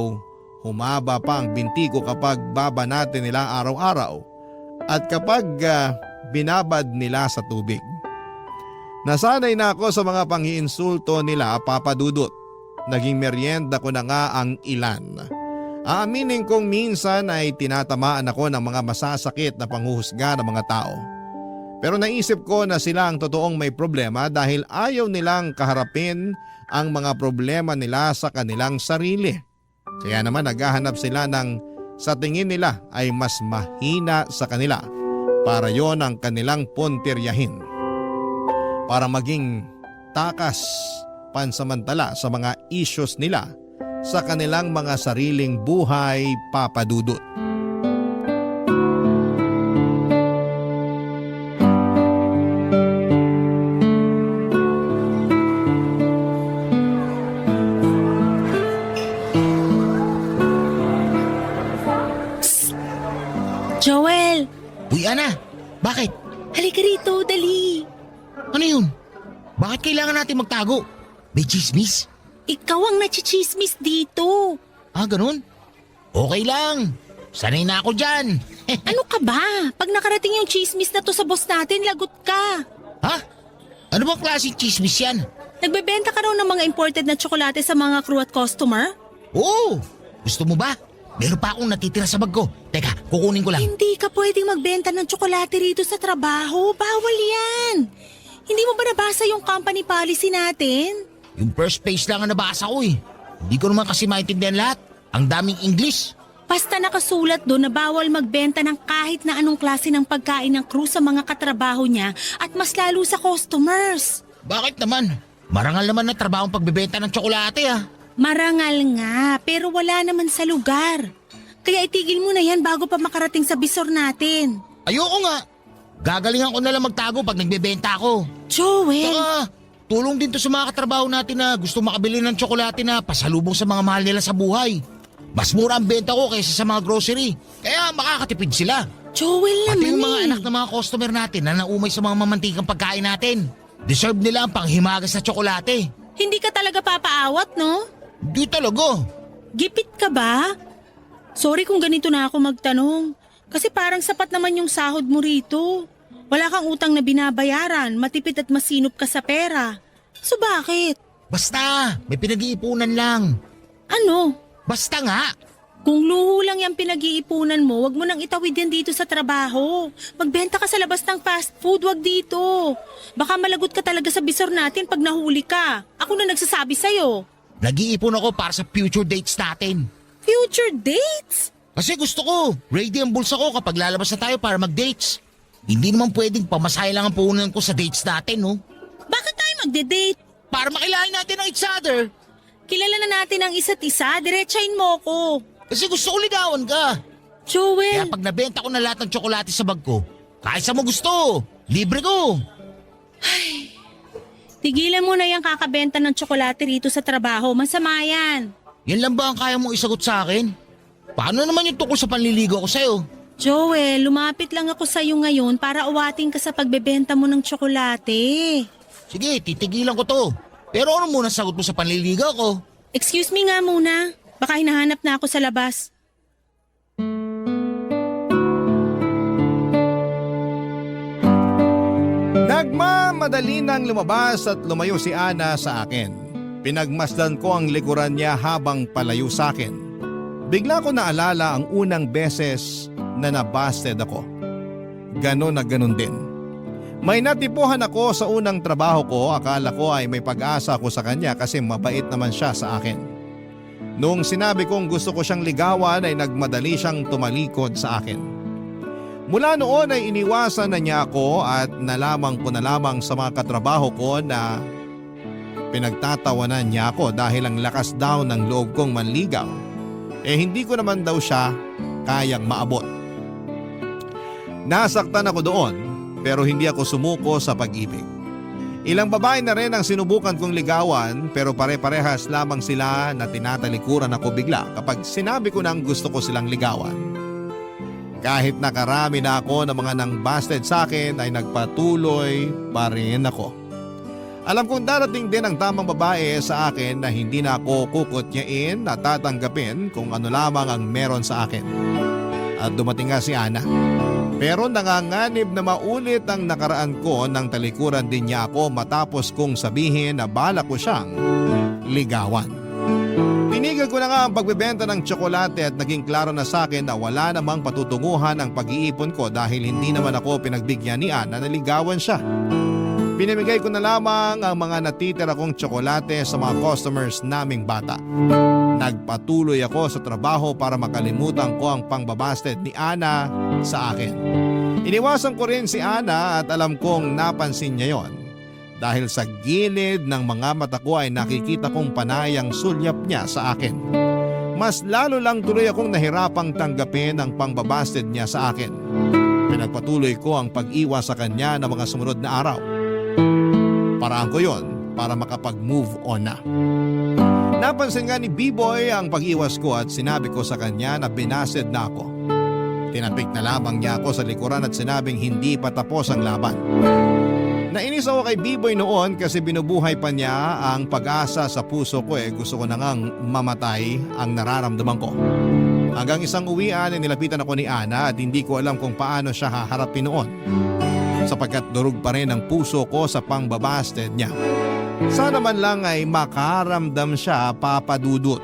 Speaker 1: humaba pa ang binti ko kapag babanate nila araw-araw at kapag binabad nila sa tubig. Nasanay na ako sa mga panghiinsulto nila, Papa Dudut. Naging merienda ko na nga ang ilan. Aaminin kong minsan ay tinatamaan ako ng mga masasakit na panghuhusga ng mga tao. Pero naisip ko na sila ang totoong may problema dahil ayaw nilang kaharapin ang mga problema nila sa kanilang sarili. Kaya naman naghahanap sila ng sa tingin nila ay mas mahina sa kanila para yon ang kanilang puntiryahin. Para maging takas pansamantala sa mga issues nila sa kanilang mga sariling buhay, Papa Dudut.
Speaker 2: Joel,
Speaker 3: Uy, Ana, bakit?
Speaker 2: halika rito, dali.
Speaker 3: Ano yun? Bakit kailangan natin magtago? May chismis?
Speaker 2: Ikaw ang nachichismis dito.
Speaker 3: Ah, ganun? Okay lang. Sanay na ako dyan.
Speaker 2: Ano ka ba? Pag nakarating yung chismis na to sa boss natin, lagot ka.
Speaker 3: Ha? Ano bang klaseng chismis yan?
Speaker 2: Nagbebenta ka raw ng mga imported na tsokolate sa mga crew at customer?
Speaker 3: Oo! Gusto mo ba? Meron pa akong natitira sa bag ko. Teka, kukunin ko lang.
Speaker 2: Hindi ka pwedeng magbenta ng tsokolate rito sa trabaho. Bawal yan. Hindi mo ba nabasa yung company policy natin?
Speaker 3: Yung first page lang ang nabasa ko eh. Hindi ko naman kasi maintindihan lahat. Ang daming English.
Speaker 2: Basta nakasulat doon na bawal magbenta ng kahit na anong klase ng pagkain ng crew sa mga katrabaho niya at mas lalo sa customers.
Speaker 3: Bakit naman? Marangal naman na trabaho ang pagbebenta ng tsokolate ah.
Speaker 2: Marangal nga, pero wala naman sa lugar. Kaya itigil mo na yan bago pa makarating sa bisor natin.
Speaker 3: Ayoko nga. Gagalingan ko na lang magtago pag nagbebenta ako.
Speaker 2: Joel!
Speaker 3: Saka, tulong din to sa mga katrabaho natin na gusto makabili ng tsokolate na pasalubong sa mga mahal nila sa buhay. Mas mura ang benta ko kaysa sa mga grocery. Kaya makakatipid sila.
Speaker 2: Joel
Speaker 3: Pati
Speaker 2: naman
Speaker 3: yung mga
Speaker 2: eh.
Speaker 3: anak ng mga customer natin na naumay sa mga mamantikang pagkain natin. Deserve nila ang panghimagas na tsokolate.
Speaker 2: Hindi ka talaga papaawat, no?
Speaker 3: Di talaga.
Speaker 2: Gipit ka ba? Sorry kung ganito na ako magtanong. Kasi parang sapat naman yung sahod mo rito. Wala kang utang na binabayaran, matipid at masinop ka sa pera. So bakit?
Speaker 3: Basta, may pinag-iipunan lang.
Speaker 2: Ano?
Speaker 3: Basta nga.
Speaker 2: Kung luho lang yung pinag-iipunan mo, wag mo nang itawid yan dito sa trabaho. Magbenta ka sa labas ng fast food, wag dito. Baka malagot ka talaga sa bisor natin pag nahuli ka. Ako na nagsasabi sa'yo.
Speaker 3: Nag-iipon ako para sa future dates natin.
Speaker 2: Future dates?
Speaker 3: Kasi gusto ko, ready ang bulsa ko kapag lalabas na tayo para mag-dates. Hindi naman pwedeng pamasahe lang ang puhunan ko sa dates natin, no?
Speaker 2: Bakit tayo magde-date?
Speaker 3: Para makilain natin ang each other.
Speaker 2: Kilala na natin ang isa't isa, diretsahin mo ko.
Speaker 3: Kasi gusto ko ligawan ka. Kaya
Speaker 2: Joel,
Speaker 3: pag nabenta ko na lahat ng tsokolate sa bag ko, kahit sa mo gusto, libre ko.
Speaker 2: tigilan mo na yung kakabenta ng tsokolate rito sa trabaho. Masama yan.
Speaker 3: Yan lang ba ang kaya mong isagot sa akin? Paano naman yung tungkol sa panliligo ko sa'yo?
Speaker 2: Joel, lumapit lang ako sa'yo ngayon para uwating ka sa pagbebenta mo ng tsokolate.
Speaker 3: Sige, titigilan ko to. Pero ano muna sagot mo sa panliligaw ko?
Speaker 2: Excuse me nga muna. Baka hinahanap na ako sa labas.
Speaker 1: Nagmamadali nang lumabas at lumayo si Ana sa akin. Pinagmasdan ko ang likuran niya habang palayo sa akin. Bigla ko naalala ang unang beses na nabasted ako. Ganon na ganon din. May natipuhan ako sa unang trabaho ko, akala ko ay may pag-asa ako sa kanya kasi mabait naman siya sa akin. Noong sinabi kong gusto ko siyang ligawan ay nagmadali siyang tumalikod sa akin. Mula noon ay iniwasan na niya ako at nalaman ko na lamang sa mga katrabaho ko na pinagtatawanan niya ako dahil ang lakas daw ng loob kong manligaw. Hindi ko naman daw siya kayang maabot. Nasaktan ako doon pero hindi ako sumuko sa pag-ibig. Ilang babae na rin ang sinubukan kong ligawan pero pare-parehas lamang sila na tinatalikuran ako bigla kapag sinabi ko nang gusto ko silang ligawan. Kahit nakarami na ako ng mga nang busted sa akin ay nagpatuloy pa rin ako. Alam kong darating din ang tamang babae sa akin na hindi na ako kukutyain at tatanggapin kung ano lamang ang meron sa akin. At dumating nga si Ana. Pero nanganganib na maulit ang nakaraan ko nang talikuran din niya ako matapos kong sabihin na balak ko siyang ligawan. Tinigil ko na nga ang pagbebenta ng tsokolate at naging klaro na sa akin na wala namang patutunguhan ang pag-iipon ko dahil hindi naman ako pinagbigyan ni Ana na ligawan siya. Pinamigay ko na lamang ang mga natitira kong tsokolate sa mga customers naming bata. Nagpatuloy ako sa trabaho para makalimutan ko ang pangbabasted ni Ana sa akin. Iniwasan ko rin si Ana at alam kong napansin niya yon. Dahil sa gilid ng mga mata ko ay nakikita kong panayang sulyap niya sa akin. Mas lalo lang tuloy akong nahirapang tanggapin ang pangbabasted niya sa akin. Pinagpatuloy ko ang pag-iwas sa kanya ng mga sumunod na araw. Paraan ko yon para makapag-move on na. Napansin nga ni B-Boy ang pag-iwas ko at sinabi ko sa kanya na binasted na ako. Tinapik na lamang niya ako sa likuran at sinabing hindi pa tapos ang laban. Nainis ako kay B-Boy noon kasi binubuhay pa niya ang pag-asa sa puso ko gusto ko na ngang mamatay ang nararamdaman ko. Hanggang isang uwian ay nilapitan ako ni Ana at hindi ko alam kung paano siya haharapin noon. Sapagkat durog pa rin ang puso ko sa pangbabasted niya. Sana man lang ay makaramdam siya, Papa Dudut.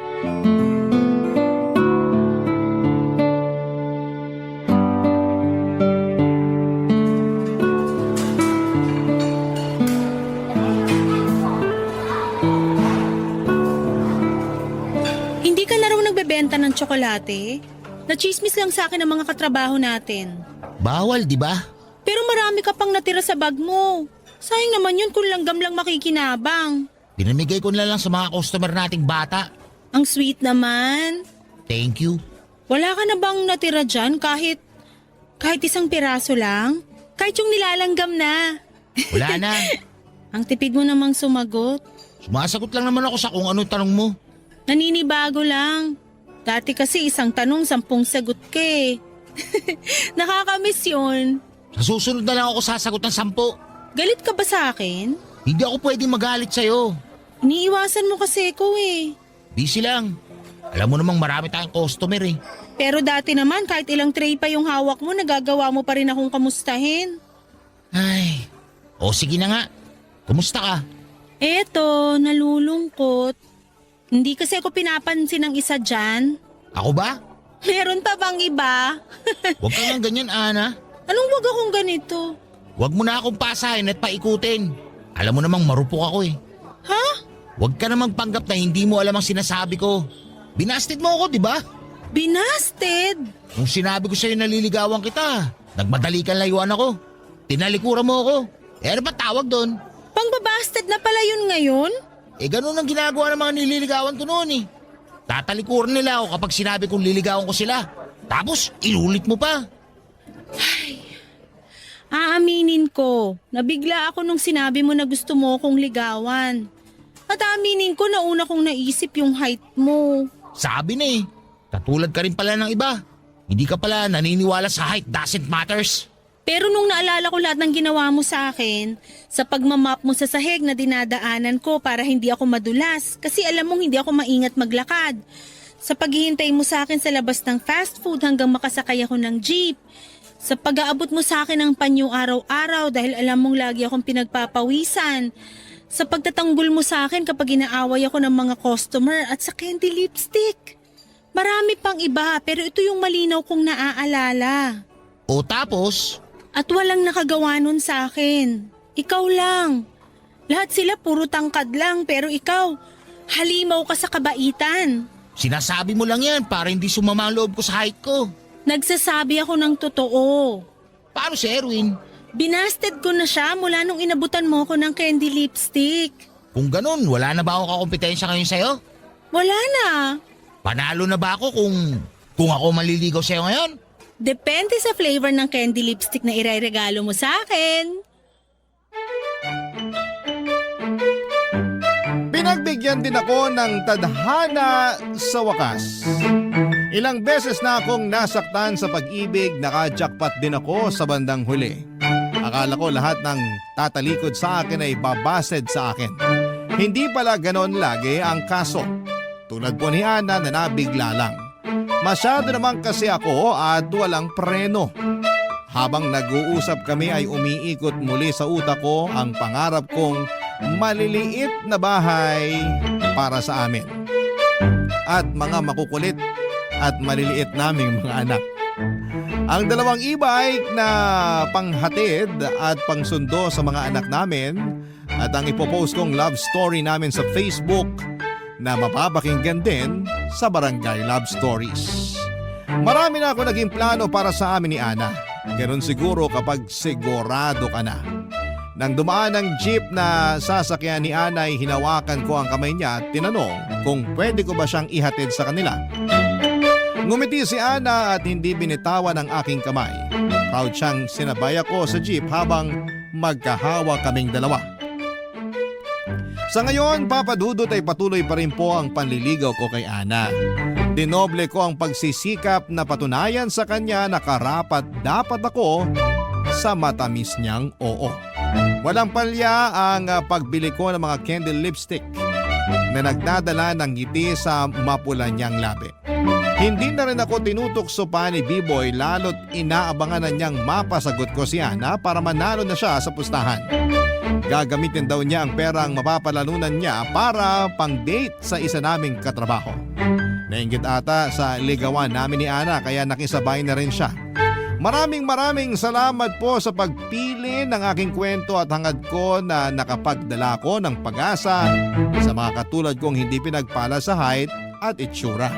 Speaker 2: Hindi ka na raw nagbebenta ng tsokolate? Nachismis lang sa akin ang mga katrabaho natin.
Speaker 3: Bawal, di ba?
Speaker 2: Pero marami ka pang natira sa bag mo. Sayang naman yun kung langgam lang makikinabang.
Speaker 3: Pinamigay ko na lang sa mga customer nating bata.
Speaker 2: Ang sweet naman.
Speaker 3: Thank you.
Speaker 2: Wala ka na bang natira dyan kahit isang piraso lang? Kahit yung nilalanggam na.
Speaker 3: Wala na.
Speaker 2: Ang tipid mo namang sumagot.
Speaker 3: Sumasagot lang naman ako sa kung ano tanong mo.
Speaker 2: Naninibago lang. Dati kasi isang tanong 10 sagot ka eh. Nakakamiss yun.
Speaker 3: Sa susunod na lang ako sasagot ng 10.
Speaker 2: Galit ka ba sa akin?
Speaker 3: Hindi ako pwedeng magalit sa'yo.
Speaker 2: Iniiwasan mo kasi ko eh.
Speaker 3: Busy lang. Alam mo namang marami tayong customer eh.
Speaker 2: Pero dati naman kahit ilang tray pa yung hawak mo, nagagawa mo pa rin akong kamustahin.
Speaker 3: Ay, o sige na nga. Kumusta ka?
Speaker 2: Eto, nalulungkot. Hindi kasi ako pinapansin ng isa dyan.
Speaker 3: Ako ba?
Speaker 2: Meron pa bang iba?
Speaker 3: Huwag ka nga ganyan, Ana.
Speaker 2: Anong wag akong ganito?
Speaker 3: Huwag mo na akong pasahin at paikutin. Alam mo namang marupok ako eh.
Speaker 2: Ha?
Speaker 3: Huwag ka namang panggap na hindi mo alam ang sinasabi ko. Binasted mo ako, di ba?
Speaker 2: Binasted?
Speaker 3: Nung sinabi ko sa'yo naliligawan kita, nagmadali kang layuan ako. Tinalikuran mo ako. Ano ba tawag doon?
Speaker 2: Pangbabasted na pala yun ngayon?
Speaker 3: Ganun ang ginagawa ng mga nililigawan ko noon eh. Tatalikuran nila ako kapag sinabi kong liligawan ko sila. Tapos, inulit mo pa.
Speaker 2: Aaminin ko, nabigla ako nung sinabi mo na gusto mo akong ligawan. At aaminin ko na una kong naisip yung height mo.
Speaker 3: Sabi na eh, katulad ka rin pala ng iba. Hindi ka pala naniniwala sa height doesn't matters.
Speaker 2: Pero nung naalala ko lahat ng ginawa mo sa akin, sa pagmamap mo sa sahig na dinadaanan ko para hindi ako madulas, kasi alam mong hindi ako maingat maglakad. Sa paghihintay mo sa akin sa labas ng fast food hanggang makasakay ako ng jeep. Sa pag-aabot mo sa akin ng panyo araw-araw dahil alam mong lagi akong pinagpapawisan. Sa pagtatanggol mo sa akin kapag inaaway ako ng mga customer at sa candy lipstick. Marami pang iba pero ito yung malinaw kong naaalala.
Speaker 3: O tapos?
Speaker 2: At walang nakagawa nun sa akin. Ikaw lang. Lahat sila puro tangkad lang pero ikaw, halimaw ka sa kabaitan.
Speaker 3: Sinasabi mo lang yan para hindi sumama ang loob ko sa height ko.
Speaker 2: Nagsasabi ako ng totoo.
Speaker 3: Paano si Erwin?
Speaker 2: Binasted ko na siya mula nung inabutan mo ko ng candy lipstick.
Speaker 3: Kung ganun, wala na ba akong kakompetensya ngayon sa'yo?
Speaker 2: Wala na.
Speaker 3: Panalo na ba ako kung ako maliligaw sa'yo ngayon?
Speaker 2: Depende sa flavor ng candy lipstick na ireregalo mo sa akin.
Speaker 1: Pinagbigyan din ako ng tadhana sa wakas. Ilang beses na akong nasaktan sa pag-ibig, naka-jackpot din ako sa bandang huli. Akala ko lahat ng tatalikod sa akin ay babasted sa akin. Hindi pala ganon lagi ang kaso. Tulad po ni Ana na nabigla lang. Masyado naman kasi ako at walang preno. Habang nag-uusap kami ay umiikot muli sa utak ko ang pangarap kong maliliit na bahay para sa amin. At mga makukulit at maliliit naming mga anak. Ang dalawang e-bike na panghatid at pangsundo sa mga anak namin at ang ipopost kong love story namin sa Facebook na mapapakinggan din sa Barangay Love Stories. Marami na ako naging plano para sa amin ni Ana. Ganon siguro kapag sigurado ka na. Nang dumaan ang jeep na sasakyan ni Ana ay hinawakan ko ang kamay niya at tinanong kung pwede ko ba siyang ihatid sa kanila. Ngumiti si Ana at hindi binitawan ang aking kamay. Proud siyang sinabay ako sa jeep habang magkahawa kaming dalawa. Sa ngayon, Papa Dudut ay patuloy pa rin po ang panliligaw ko kay Ana. Dinoble ko ang pagsisikap na patunayan sa kanya na karapat dapat ako sa matamis niyang oo. Walang palya ang pagbili ko ng mga candle lipstick na nagdadala ng ngiti sa mapula niyang labi. Hindi na rin ako tinutokso pa ni B-Boy lalo't inaabangan na niyang mapasagot ko si Ana para manalo na siya sa pustahan. Gagamitin daw niya ang perang mapapalalunan niya para pang-date sa isa naming katrabaho. Nainggit ata sa ligawan namin ni Ana kaya nakisabay na rin siya. Maraming salamat po sa pagpili ng aking kwento at hangad ko na nakapagdala ko ng pag-asa sa mga katulad kong hindi pinagpala sa height at itsura.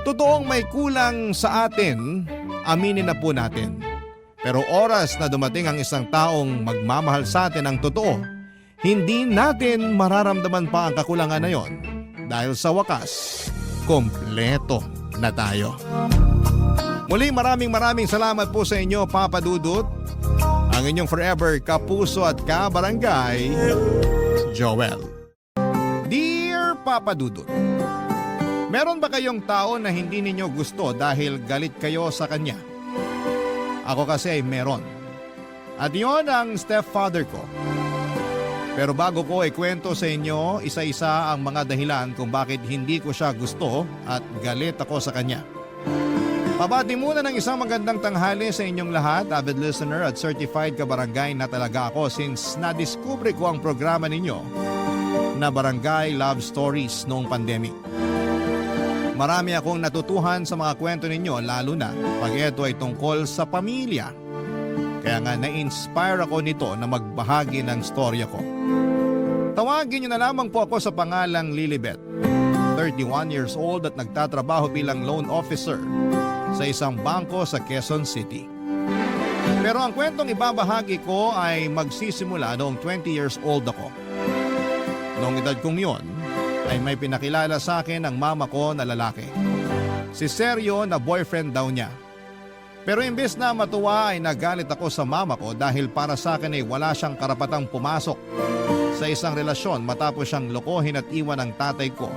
Speaker 1: Totoong may kulang sa atin, aminin na po natin. Pero oras na dumating ang isang taong magmamahal sa atin ng totoo, hindi natin mararamdaman pa ang kakulangan na yon dahil sa wakas, kompleto na tayo. Muli maraming salamat po sa inyo, Papa Dudut. Ang inyong forever kapuso at kabarangay, Joel. Dear Papa Dudut, meron ba kayong tao na hindi ninyo gusto dahil galit kayo sa kanya? Ako kasi ay meron. At yon ang stepfather ko. Pero bago ko ikwento sa inyo isa-isa ang mga dahilan kung bakit hindi ko siya gusto at galit ako sa kanya. Pabati muna ng isang magandang tanghali sa inyong lahat, avid listener at certified kabarangay na talaga ako since nadiskubre ko ang programa ninyo na Barangay Love Stories noong pandemic. Marami akong natutuhan sa mga kwento ninyo lalo na pag ito ay tungkol sa pamilya. Kaya nga na-inspire ako nito na magbahagi ng storya ko. Tawagin niyo na lamang po ako sa pangalang Lilibet, 31 years old at nagtatrabaho bilang loan officer sa isang bangko sa Quezon City. Pero ang kwentong ibabahagi ko ay magsisimula noong 20 years old ako. Noong edad kong yon, ay may pinakilala sa akin ang mama ko na lalaki. Si Sergio na boyfriend daw niya. Pero imbes na matuwa ay nagalit ako sa mama ko dahil para sa akin ay wala siyang karapatang pumasok sa isang relasyon matapos siyang lokohin at iwan ang tatay ko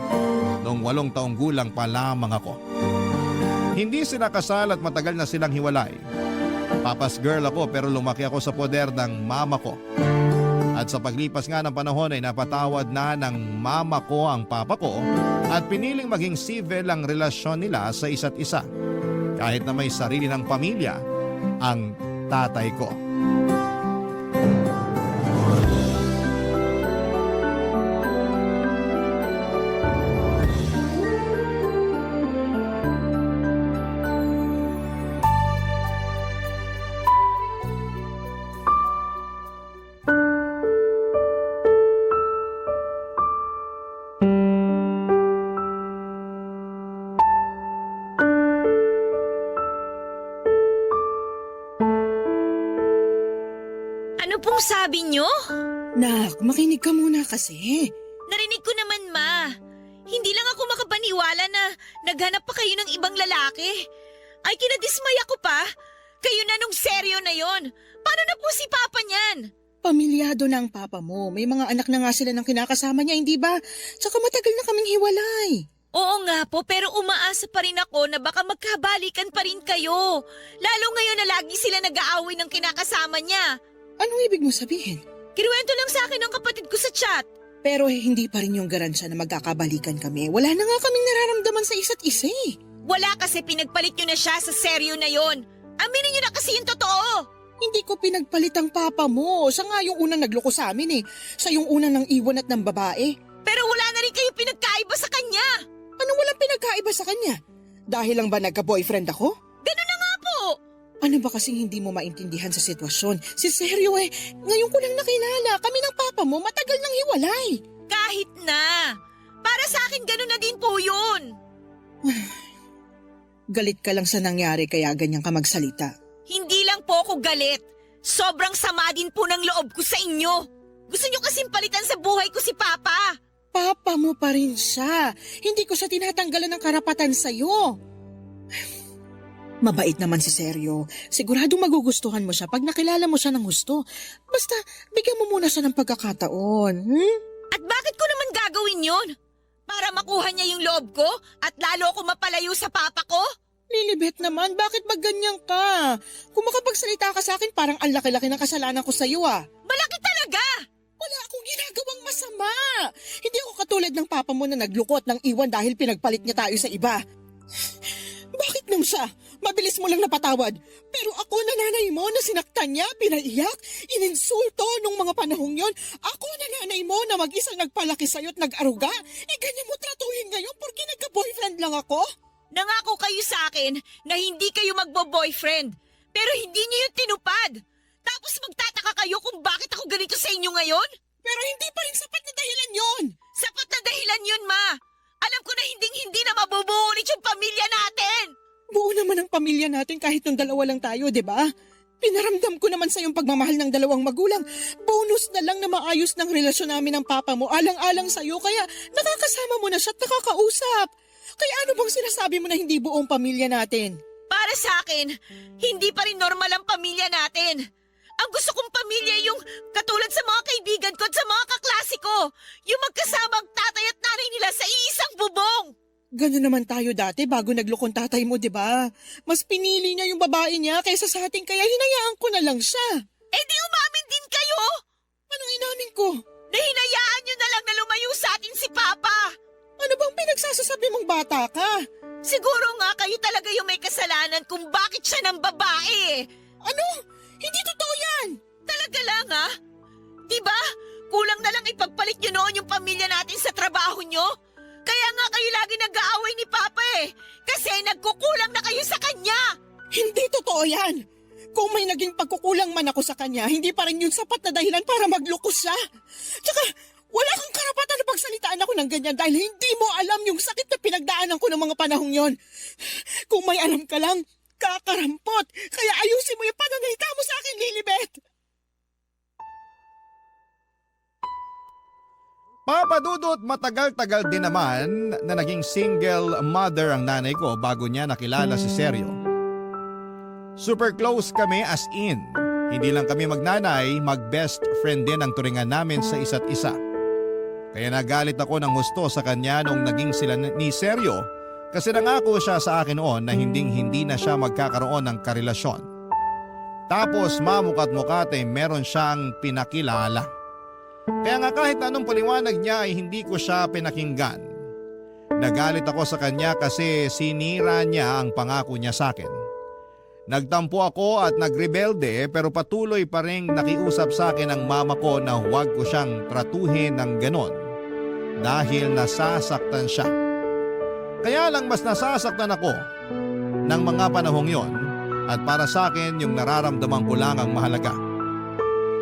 Speaker 1: noong 8 taong gulang pa lamang ako. Hindi sila kasal at matagal na silang hiwalay. Papa's girl ako pero lumaki ako sa poder ng mama ko. At sa paglipas nga ng panahon ay napatawad na ng mama ko ang papa ko at piniling maging civil ang relasyon nila sa isa't isa. Kahit na may sarili ng pamilya ang tatay ko.
Speaker 8: Ano pong sabi nyo?
Speaker 2: Nak, makinig ka muna kasi.
Speaker 8: Narinig ko naman, Ma. Hindi lang ako makapaniwala na naghanap pa kayo ng ibang lalaki. Ay, kinadismay ako pa. Kayo na nung seryo na yon. Paano na po si Papa niyan?
Speaker 2: Pamilyado na ang papa mo. May mga anak na nga sila ng kinakasama niya, hindi ba? Tsaka matagal na kaming hiwalay.
Speaker 8: Oo nga po, pero umaasa pa rin ako na baka magkabalikan pa rin kayo. Lalo ngayon na lagi sila nag-aaway ng kinakasama niya.
Speaker 2: Anong ibig mo sabihin?
Speaker 8: Kinuwento lang sa akin ng kapatid ko sa chat.
Speaker 2: Pero hindi pa rin yung garansya na magkakabalikan kami. Wala na nga kaming nararamdaman sa isa't isa eh.
Speaker 8: Wala kasi pinagpalit nyo na siya sa seryo na yon. Aminin nyo na kasi yung totoo.
Speaker 2: Hindi ko pinagpalit ang papa mo. Siya nga yung unang nagloko sa amin eh. Siya yung unang nang iwan at ng babae.
Speaker 8: Pero wala na rin kayo pinagkaiba sa kanya.
Speaker 2: Anong walang pinagkaiba sa kanya? Dahil lang ba nagka-boyfriend ako?
Speaker 8: Ganun na nga po.
Speaker 2: Ano ba kasing hindi mo maintindihan sa sitwasyon? Si Sergio eh, ngayon ko lang nakilala. Kami ng papa mo matagal nang hiwalay.
Speaker 8: Kahit na. Para sa akin ganun na din po yun.
Speaker 2: Galit ka lang sa nangyari kaya ganyan ka magsalita.
Speaker 8: Hindi po ako galit. Sobrang sama din po ng loob ko sa inyo. Gusto nyo kasing palitan sa buhay ko si Papa.
Speaker 9: Papa mo pa rin siya. Hindi ko siya tinatanggalan ng karapatan sa'yo. Mabait naman si Sergio. Siguradong magugustuhan mo siya pag nakilala mo siya ng gusto. Basta, bigyan mo muna siya ng pagkakataon.
Speaker 8: At bakit ko naman gagawin yon? Para makuha niya yung loob ko at lalo ako mapalayo sa Papa ko?
Speaker 9: Lilibet naman, bakit ba ganyan ka? Kung makapagsalita ka sa akin, parang ang laki-laki ng kasalanan ko sa'yo ah.
Speaker 8: Malaki talaga!
Speaker 9: Wala akong ginagawang masama. Hindi ako katulad ng papa mo na naglukot ng iwan dahil pinagpalit niya tayo sa iba. Bakit nang siya? Mabilis mo lang napatawad. Pero ako na nanay mo na sinaktan niya, pinaiyak, ininsulto nung mga panahong yon. Ako na nanay mo na mag-isang nagpalaki sa'yo at nag-aruga. Ganyan mo tratuhin ngayon porque nagka-boyfriend lang ako?
Speaker 8: Nangako kayo sa akin na hindi kayo magbo-boyfriend. Pero hindi niyo yung tinupad. Tapos magtataka kayo kung bakit ako ganito sa inyo ngayon?
Speaker 9: Pero hindi pa rin sapat na dahilan yon.
Speaker 8: Sapat na dahilan yun, Ma. Alam ko na hindi na mabubuo ulit yung pamilya natin.
Speaker 9: Buo naman ang pamilya natin kahit nung dalawa lang tayo, di ba? Pinaramdam ko naman sa yung pagmamahal ng dalawang magulang. Bonus na lang na maayos ng relasyon namin ng papa mo. Alang-alang sa'yo, kaya nakakasama mo na siya at nakakausap. Kaya ano bang sinasabi mo na hindi buong pamilya natin?
Speaker 8: Para sa akin, hindi pa rin normal ang pamilya natin. Ang gusto kong pamilya yung katulad sa mga kaibigan ko at sa mga kaklase ko. Yung magkasama ang tatay at nanay nila sa iisang bubong.
Speaker 9: Ganun naman tayo dati bago naglukong tatay mo, di ba? Mas pinili niya yung babae niya kaysa sa atin kaya hinayaan ko na lang siya.
Speaker 8: Eh di umamin din kayo!
Speaker 9: Anong inamin ko?
Speaker 8: Na hinayaan nyo na lang na lumayo sa atin si Papa!
Speaker 9: Ano bang pinagsasasabi mong bata ka?
Speaker 8: Siguro nga kayo talaga yung may kasalanan kung bakit siya ng babae.
Speaker 9: Ano? Hindi totoo yan!
Speaker 8: Talaga lang ha? Diba? Kulang na lang ipagpalit nyo noon yung pamilya natin sa trabaho nyo? Kaya nga kayo lagi nag-aaway ni Papa eh. Kasi nagkukulang na kayo sa kanya.
Speaker 9: Hindi totoo yan! Kung may naging pagkukulang man ako sa kanya, hindi pa rin yun sapat na dahilan para maglukos siya. Tsaka, wala kang karapatan na pagsalitaan ako ng ganyan dahil hindi mo alam yung sakit na pinagdaanan ko ng mga panahong yon. Kung may alam ka lang, kakarampot. Kaya ayusin mo yung pananalita mo sa akin, Lilibet.
Speaker 1: Papa Dudut, matagal-tagal din naman na naging single mother ang nanay ko bago niya nakilala si Sergio. Super close kami as in. Hindi lang kami magnanay, mag-best friend din ang turingan namin sa isa't isa. Kaya nagalit ako ng gusto sa kanya nung naging sila ni Sergio kasi nangako siya sa akin noon na hindi na siya magkakaroon ng karelasyon. Tapos mamukat-mukat ay meron siyang pinakilala. Kaya nga kahit anong paliwanag niya ay hindi ko siya pinakinggan. Nagalit ako sa kanya kasi sinira niya ang pangako niya sa akin. Nagtampo ako at nagrebelde pero patuloy pa rin nakiusap sa akin ang mama ko na huwag ko siyang tratuhin ng ganon dahil nasasaktan siya. Kaya lang mas nasasaktan ako ng mga panahong yon at para sa akin yung nararamdaman ko lang ang mahalaga.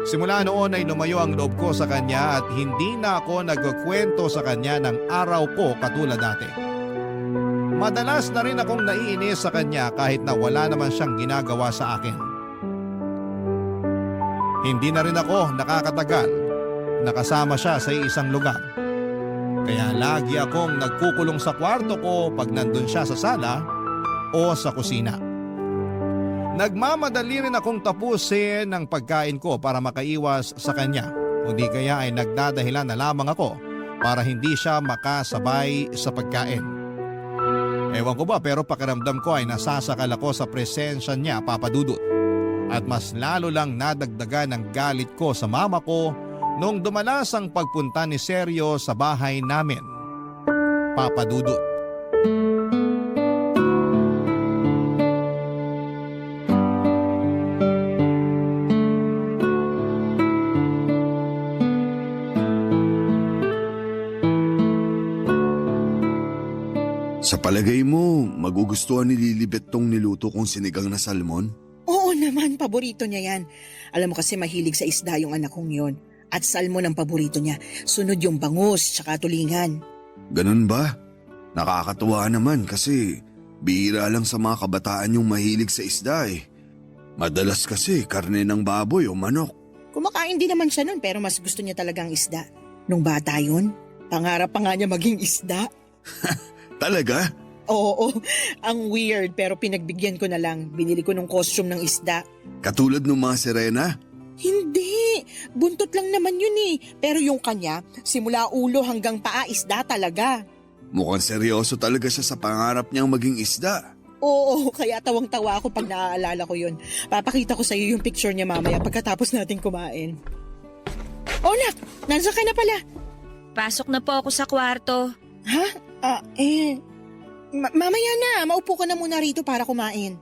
Speaker 1: Simula noon ay lumayo ang loob ko sa kanya at hindi na ako nagkukwento sa kanya ng araw ko katulad dati. Madalas na rin akong naiinis sa kanya kahit na wala naman siyang ginagawa sa akin. Hindi na rin ako nakakatagal nakasama siya sa isang lugar. Kaya lagi akong nagkukulong sa kwarto ko pag nandun siya sa sala o sa kusina. Nagmamadali rin akong tapusin ng pagkain ko para makaiwas sa kanya. Kundi kaya ay nagdadahilan na lamang ako para hindi siya makasabay sa pagkain. Ewan ko ba pero pakiramdam ko ay nasasakal ako sa presensya niya, Papa Dudut. At mas lalo lang nadagdagan ang galit ko sa mama ko nung dumanas ang pagpunta ni Sergio sa bahay namin, Papa Dudut.
Speaker 4: Sa palagay mo, magugustuhan ni Lilibet tong niluto kong sinigang na salmon?
Speaker 9: Oo naman, paborito niya yan. Alam mo kasi mahilig sa isda yung anak kong yon. At salmon ang paborito niya. Sunod yung bangus, tsaka tulingan.
Speaker 4: Ganun ba? Nakakatuwa naman kasi bihira lang sa mga kabataan yung mahilig sa isda eh. Madalas kasi karne ng baboy o manok.
Speaker 9: Kumakain din naman siya nun pero mas gusto niya talagang isda. Nung bata yun, pangarap pa nga niya maging isda.
Speaker 4: Talaga?
Speaker 9: Oo, ang weird pero pinagbigyan ko na lang. Binili ko ng costume ng isda.
Speaker 4: Katulad ng mga sirena?
Speaker 9: Hindi, buntot lang naman yun eh. Pero yung kanya, simula ulo hanggang paa isda talaga.
Speaker 4: Mukhang seryoso talaga siya sa pangarap niyang maging isda.
Speaker 9: Oo, kaya tawang-tawa ako pag naaalala ko yun. Papakita ko sa iyo yung picture niya mamaya pagkatapos natin kumain. Oh, nak, nandiyan ka na pala.
Speaker 8: Pasok na po ako sa kwarto.
Speaker 9: Ha? Mamaya na, maupo ka na muna rito para kumain.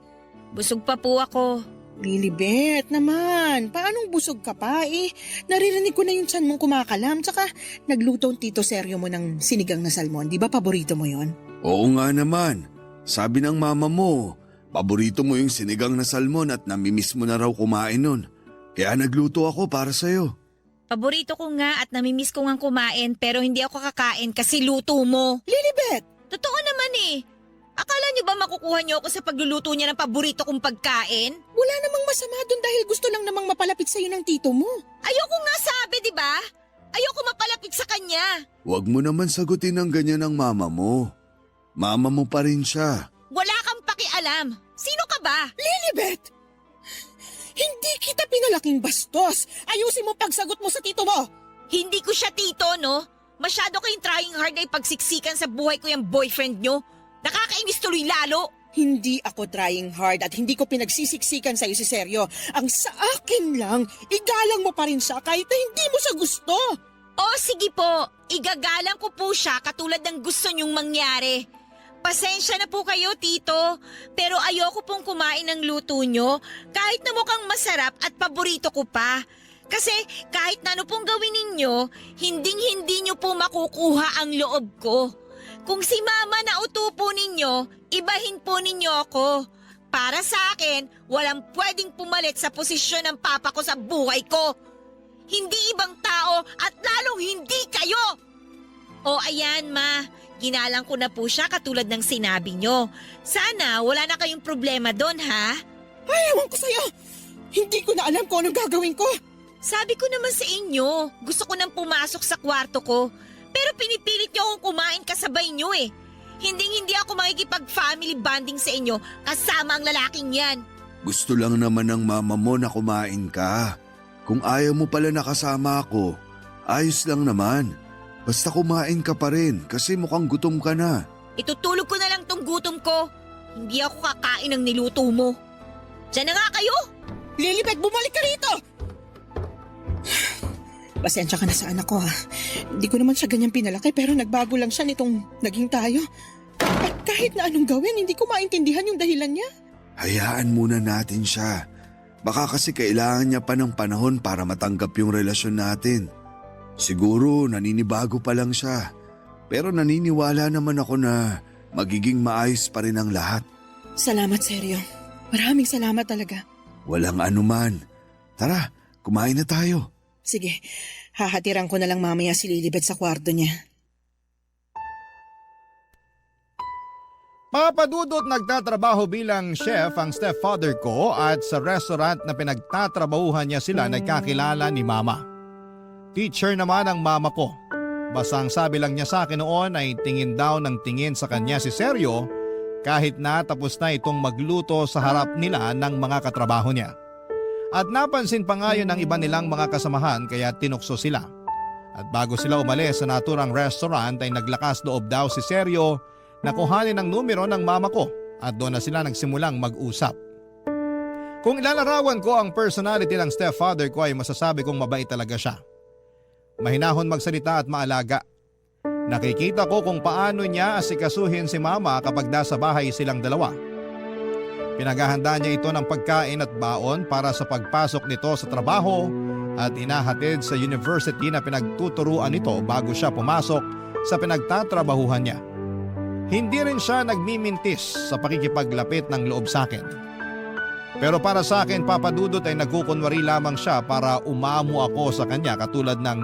Speaker 8: Busog pa po ako.
Speaker 9: Lilibet naman, paanong busog ka pa eh? Naririnig ko na yung tiyan mong kumakalam, tsaka nagluto ang Tito Seryo mo ng sinigang na salmon. Di ba paborito mo yon?
Speaker 4: Oo nga naman. Sabi ng mama mo, paborito mo yung sinigang na salmon at namimiss mo na raw kumain nun. Kaya nagluto ako para sa'yo.
Speaker 8: Paborito ko nga at namimiss ko nga kumain pero hindi ako kakain kasi luto mo.
Speaker 9: Lilibet!
Speaker 8: Totoo naman eh. Akala niyo ba makukuha niyo ako sa pagluluto niya ng paborito kong pagkain?
Speaker 9: Wala namang masama dun dahil gusto lang namang mapalapit sa'yo ng tito mo.
Speaker 8: Ayoko nga sabi, di ba? Ayoko mapalapit sa kanya.
Speaker 4: Huwag mo naman sagutin ng ganyan ang mama mo. Mama mo pa rin siya.
Speaker 8: Wala kang pakialam. Sino ka ba?
Speaker 9: Lilibet! Hindi kita pinalaking bastos. Ayusin mo pagsagot mo sa tito mo.
Speaker 8: Hindi ko siya tito, no? Masyado kayong trying hard na ipagsiksikan sa buhay ko yung boyfriend nyo. Nakakainis tuloy lalo.
Speaker 9: Hindi ako trying hard at hindi ko pinagsisiksikan sa'yo si Seryo. Ang sa akin lang, igalang mo pa rin siya kahit na hindi mo siya gusto.
Speaker 8: O sige po, igagalang ko po siya katulad ng gusto nyong mangyari. Pasensya na po kayo, tito. Pero ayoko pong kumain ng luto nyo kahit na mukhang masarap at paborito ko pa. Kasi kahit na ano pong gawin ninyo, hinding-hindi nyo po makukuha ang loob ko. Kung si mama na uto po ninyo, ibahin po ninyo ako. Para sa akin, walang pwedeng pumalit sa posisyon ng papa ko sa buhay ko. Hindi ibang tao at lalong hindi kayo. O ayan ma, ginalang ko na po siya katulad ng sinabi nyo. Sana wala na kayong problema doon ha?
Speaker 9: Ay, ewan ko sa'yo. Hindi ko na alam kung anong gagawin ko.
Speaker 8: Sabi ko naman sa inyo, gusto ko nang pumasok sa kwarto ko. Pero pinipilit niyo akong kumain kasabay niyo eh. Hindi ako makikipag-family bonding sa inyo kasama ang lalaking yan.
Speaker 4: Gusto lang naman ng mama mo na kumain ka. Kung ayaw mo pala nakasama ako, ayos lang naman. Basta kumain ka pa rin kasi mukhang gutom ka na.
Speaker 8: Itutulog ko na lang tong gutom ko. Hindi ako kakain ng niluto mo. Diyan na nga kayo!
Speaker 9: Lilibet, bumalik ka rito! Pasensya ka na sa anak ko ha. Hindi ko naman siya ganyan pinalaki pero nagbago lang siya nitong naging tayo. At kahit na anong gawin, hindi ko maintindihan yung dahilan niya.
Speaker 4: Hayaan muna natin siya. Baka kasi kailangan niya pa ng panahon para matanggap yung relasyon natin. Siguro naninibago pa lang siya. Pero naniniwala naman ako na magiging maayos pa rin ang lahat.
Speaker 9: Salamat, Seryo. Maraming salamat talaga.
Speaker 4: Walang anuman. Tara, kumain na tayo.
Speaker 9: Sige, hahatiran ko na lang mamaya si Lilibet sa kwarto niya.
Speaker 1: Papadudot nagtatrabaho bilang chef ang stepfather ko at sa restaurant na pinagtatrabahuhan niya sila nagkakilala ni mama. Teacher naman ang mama ko. Basta ang sabi lang niya sa akin noon ay tingin daw ng tingin sa kanya si Seryo kahit na tapos na itong magluto sa harap nila ng mga katrabaho niya. At napansin pa nga yun ng iba nilang mga kasamahan kaya tinukso sila. At bago sila umalis sa naturang restaurant ay naglakas loob daw si Seryo na kuhanin ang numero ng mama ko at doon na sila nagsimulang mag-usap. Kung ilalarawan ko ang personality ng stepfather ko ay masasabi kong mabait talaga siya. Mahinahon magsalita at maalaga. Nakikita ko kung paano niya asikasuhin si mama kapag nasa bahay silang dalawa. Pinaghahanda niya ito ng pagkain at baon para sa pagpasok nito sa trabaho at inahatid sa university na pinagtuturuan nito bago siya pumasok sa pinagtatrabahuhan niya. Hindi rin siya nagmimintis sa pakikipaglapit ng loob sa akin. Pero para sa akin, papadudot ay nagkukunwari lamang siya para umamo ako sa kanya katulad ng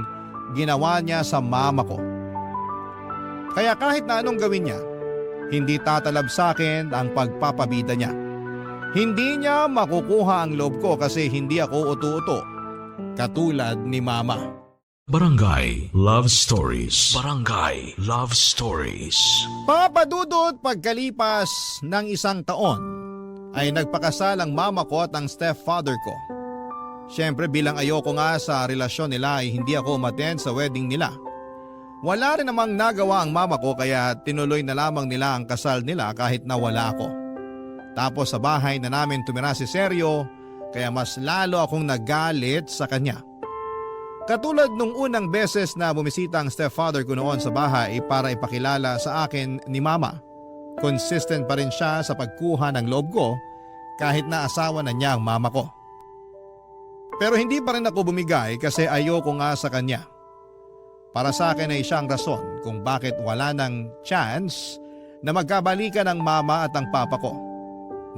Speaker 1: ginawa niya sa mama ko. Kaya kahit na anong gawin niya, hindi tatalab sa akin ang pagpapabida niya. Hindi niya makukuha ang loob ko kasi hindi ako utu-uto. Katulad ni Mama.
Speaker 7: Barangay Love Stories. Barangay Love Stories.
Speaker 1: Papadudot pagkalipas ng 1 taon ay nagpakasal ang mama ko at ang stepfather ko. Siyempre bilang ayoko nga sa relasyon nila ay hindi ako umattend sa wedding nila. Wala rin namang nagawa ang mama ko kaya tinuloy na lamang nila ang kasal nila kahit na wala ako. Tapos sa bahay na namin tumira si Sergio kaya mas lalo akong nagalit sa kanya. Katulad nung unang beses na bumisita ang stepfather ko noon sa bahay para ipakilala sa akin ni Mama. Consistent pa rin siya sa pagkuha ng loob ko kahit na asawa na niya ang mama ko. Pero hindi pa rin ako bumigay kasi ayoko nga sa kanya. Para sa akin ay siyang rason kung bakit wala nang chance na magkabalikan ang mama at ang papa ko.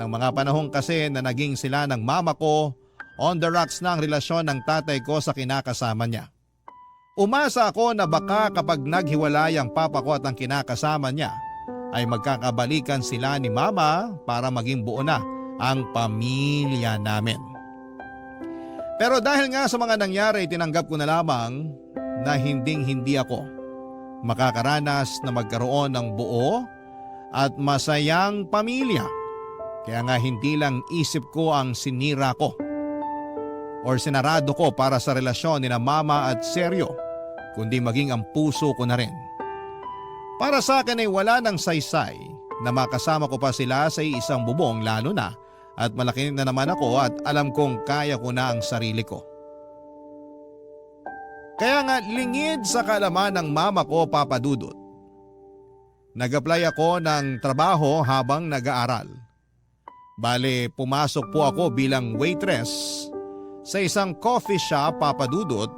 Speaker 1: Nang mga panahon kasi na naging sila ng mama ko, on the rocks na ang relasyon ng tatay ko sa kinakasama niya. Umasa ako na baka kapag naghiwalay ang papa ko at ang kinakasama niya, ay magkakabalikan sila ni mama para maging buo na ang pamilya namin. Pero dahil nga sa mga nangyari, tinanggap ko na lamang na hindi ako makakaranas na magkaroon ng buo at masayang pamilya. Kaya nga hindi lang isip ko ang sinira ko or sinarado ko para sa relasyon ni na Mama at Sergio, kundi maging ang puso ko na rin. Para sa akin ay wala nang saysay na makasama ko pa sila sa isang bubong lalo na at malaki na naman ako at alam kong kaya ko na ang sarili ko. Kaya nga lingid sa kaalaman ng mama ko, Papa Dudut. Nag-apply ako ng trabaho habang nag-aaral. Bale, pumasok po ako bilang waitress sa isang coffee shop, Papa Dudut,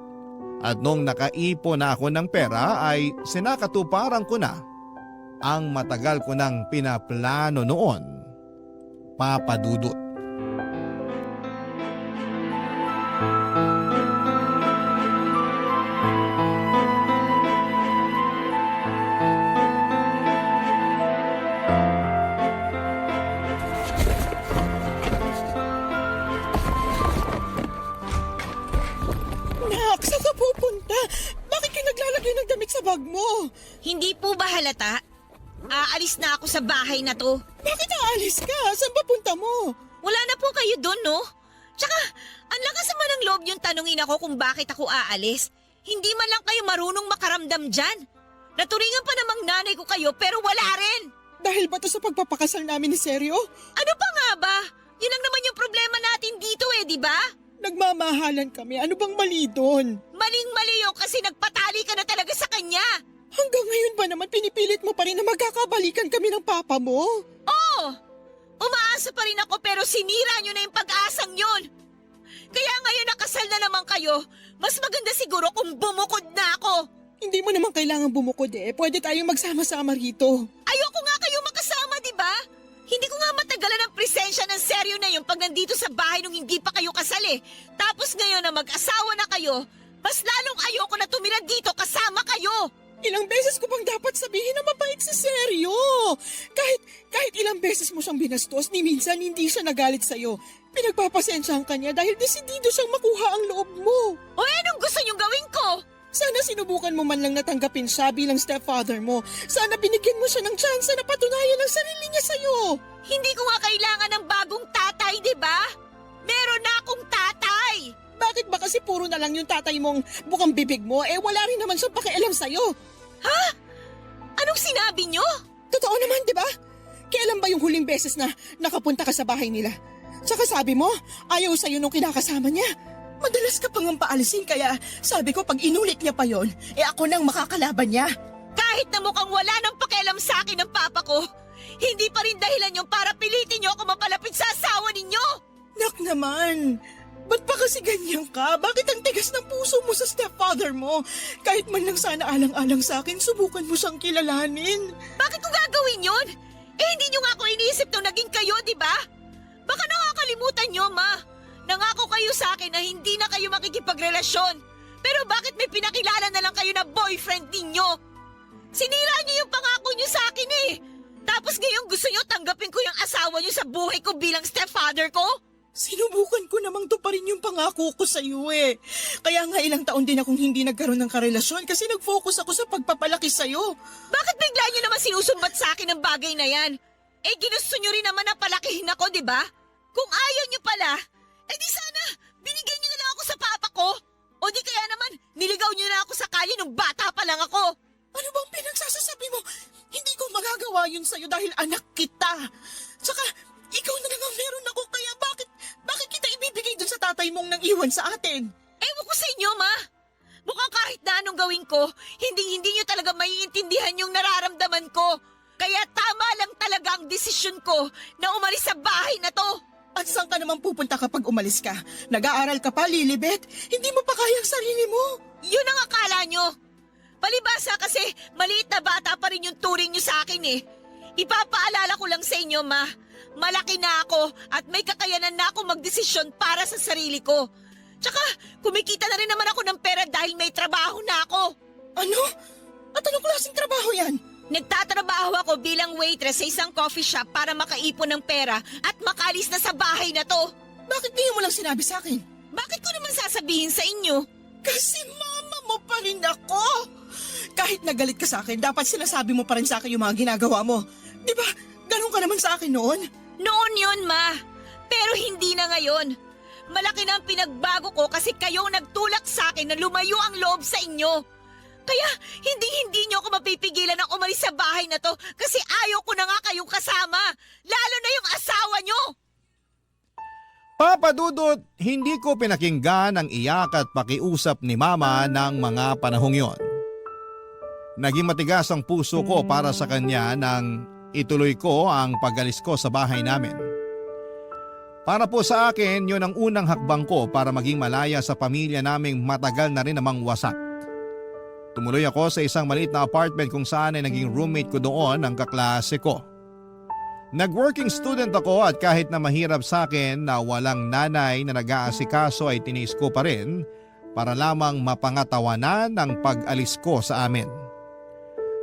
Speaker 1: at nung nakaipon na ako ng pera ay sinakatuparan ko na ang matagal ko nang pinaplano noon, Papa Dudut.
Speaker 9: Nak, saan ka pupunta? Bakit ka naglalagay ng damit sa bag mo?
Speaker 8: Hindi po ba halata? Aalis na ako sa bahay na to.
Speaker 9: Bakit aalis ka? Saan ba punta mo?
Speaker 8: Wala na po kayo doon, no? Tsaka, ang lakas naman ng loob yung tanungin ako kung bakit ako aalis. Hindi man lang kayo marunong makaramdam dyan. Naturingan pa namang nanay ko kayo pero wala rin.
Speaker 9: Dahil ba to sa pagpapakasal namin ni Sergio?
Speaker 8: Ano pa nga ba? Yun lang naman yung problema natin dito di ba?
Speaker 9: Nagmamahalan kami. Ano bang mali doon?
Speaker 8: Maling-mali yun kasi nagpatali ka na talaga sa kanya.
Speaker 9: Hanggang ngayon ba naman pinipilit mo pa rin na magkakabalikan kami ng papa mo?
Speaker 8: Oo! Umaasa pa rin ako pero sinira nyo na yung pag-asang yun. Kaya ngayon nakasal na naman kayo, mas maganda siguro kung bumukod na ako.
Speaker 9: Hindi mo naman kailangan bumukod Pwede tayong magsama-sama rito.
Speaker 8: Ayoko nga kayo makasama, di ba? Hindi ko nga matagalan ang presensya ng Sergio na yun pag nandito sa bahay nung hindi pa kayo kasal Tapos ngayon na mag-asawa na kayo, mas lalong ayoko na tumira dito kasama kayo.
Speaker 9: Ilang beses ko bang dapat sabihin na mabait si Sergio? Kahit ilang beses mo siyang binastos, ni minsan hindi siya nagalit sa'yo. Pinagpapasensyahan ka niya dahil desidido siyang makuha ang loob mo.
Speaker 8: O anong gusto niyong gawin ko?
Speaker 9: Sana sinubukan mo man lang natanggapin siya bilang stepfather mo. Sana binigyan mo siya ng tsansa na patunayan ang sarili niya sa'yo.
Speaker 8: Hindi ko nga kailangan ng bagong tatay, di ba? Meron na akong tatay.
Speaker 9: Bakit ba kasi puro na lang yung tatay mong bukang bibig mo wala rin naman siyang pakialam sa'yo?
Speaker 8: Ha? Anong sinabi niyo?
Speaker 9: Totoo naman, di ba? Kailan ba yung huling beses na nakapunta ka sa bahay nila? Tsaka sabi mo, ayaw sa'yo nung kinakasama niya. Madalas ka pang paalisin kaya sabi ko pag inulit niya pa yon, ako nang makakalaban niya.
Speaker 8: Kahit na mukhang wala nang pakialam sa akin ng papa ko, hindi pa rin dahilan yung para pilitin niyo ako mapalapit sa asawa ninyo.
Speaker 9: Nak naman, ba't pa kasi ganyan ka? Bakit ang tigas ng puso mo sa stepfather mo? Kahit man lang sana alang-alang sa akin, subukan mo siyang kilalanin.
Speaker 8: Bakit ko gagawin yun? Hindi niyo nga ako iniisip nung naging kayo, di ba? Baka nakakalimutan niyo, Ma. Nangako kayo sa akin na hindi na kayo makikipagrelasyon. Pero bakit may pinakilala na lang kayo na boyfriend ninyo? Sinira niyo yung pangako niyo sa akin Tapos ngayon gusto niyo tanggapin ko yung asawa niyo sa buhay ko bilang stepfather ko?
Speaker 9: Sinubukan ko namang tuparin yung pangako ko sa iyo eh. Kaya nga ilang taon din akong hindi nagkaroon ng karelasyon kasi nag-focus ako sa pagpapalaki sa iyo.
Speaker 8: Bakit bigla niyo naman sinusumbat sa akin ang bagay na yan? Eh ginusto niyo rin naman na palakihin ako, di ba? Kung ayaw niyo pala, eh di sana binigyan niyo na lang ako sa papa ko. O di kaya naman niligaw niyo na ako sa kalye nung bata pa lang ako.
Speaker 9: Ano bang pinagsasasabi mo? Hindi ko magagawa yun sa'yo dahil anak kita. Tsaka, ikaw na lang ang meron ako kaya bakit kita ibibigay dun sa tatay mong nang iwan sa atin?
Speaker 8: Ewan ko sa inyo, ma. Mukhang kahit na anong gawin ko, hindi niyo talaga maiintindihan yung nararamdaman ko. Kaya tama lang talaga ang desisyon ko na umalis sa bahay na to.
Speaker 9: At saan ka naman pupunta kapag umalis ka? Nag-aaral ka pa, Lilibet? Hindi mo pa kaya ang sarili mo.
Speaker 8: Yun ang akala nyo. Palibasa kasi maliit na bata pa rin yung turing nyo sa akin eh. Ipapaalala ko lang sa inyo, ma. Malaki na ako at may kakayanan na ako magdesisyon para sa sarili ko. Tsaka kumikita na rin naman ako ng pera dahil may trabaho na ako.
Speaker 9: Ano? At anong klaseng trabaho yan?
Speaker 8: Nagtatrabaho ako bilang waitress sa isang coffee shop para makaipon ng pera at makalis na sa bahay na to.
Speaker 9: Bakit di mo lang sinabi sa akin?
Speaker 8: Bakit ko naman sasabihin sa inyo?
Speaker 9: Kasi mama mo pa rin ako. Kahit nagalit ka sa akin, dapat sinasabi mo pa rin sa akin yung mga ginagawa mo. Di ba? Ganun ka naman sa akin noon.
Speaker 8: Noon yun, ma. Pero hindi na ngayon. Malaki na ang pinagbago ko kasi kayong nagtulak sa akin na lumayo ang loob sa inyo. Kaya hindi niyo ako mapipigilan na umalis sa bahay na to kasi ayaw ko na nga kayong kasama. Lalo na yung asawa nyo.
Speaker 1: Papa Dudut, hindi ko pinakinggan ang iyak at pakiusap ni Mama ng mga panahong yon. Naging matigas ang puso ko para sa kanya nang ituloy ko ang pag-alis ko sa bahay namin. Para po sa akin, yun ang unang hakbang ko para maging malaya sa pamilya naming matagal na rin namang wasak. Tumuloy ako sa isang maliit na apartment kung saan ay naging roommate ko doon ang kaklase ko. Nag-working student ako at kahit na mahirap sa akin na walang nanay na nag-aasikaso ay tinis ko pa rin para lamang mapangatawanan ang pag-alis ko sa amin.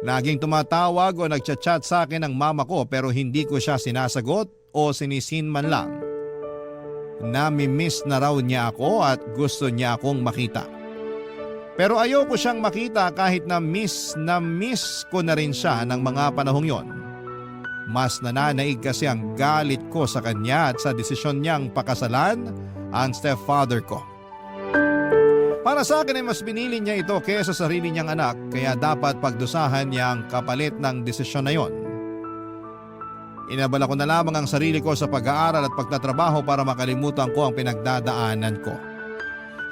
Speaker 1: Laging tumatawag o nagchat-chat sa akin ang mama ko pero hindi ko siya sinasagot o sinisin man lang. Nami-miss na raw niya ako at gusto niya akong makita. Pero ayoko siyang makita kahit na miss ko na rin siya ng mga panahong yon. Mas nananaig kasi ang galit ko sa kanya at sa desisyon niyang pakasalan ang stepfather ko. Para sa akin ay mas binili niya ito kaysa sa sarili niyang anak kaya dapat pagdusahan niya ang kapalit ng desisyon na yon. Inabala ko na lamang ang sarili ko sa pag-aaral at pagtatrabaho para makalimutan ko ang pinagdadaanan ko.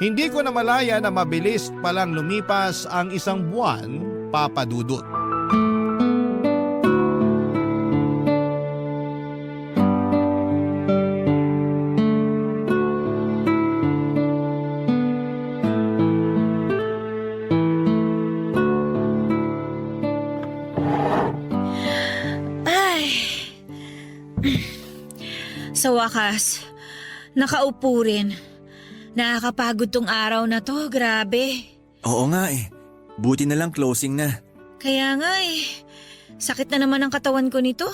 Speaker 1: Hindi ko na malaya na mabilis palang lumipas ang isang buwan, Papa Dudut.
Speaker 8: Sa wakas, nakaupo rin. Nakakapagod tong araw na to, grabe.
Speaker 10: Oo nga eh. Buti na lang closing na.
Speaker 8: Kaya nga eh, sakit na naman ang katawan ko nito.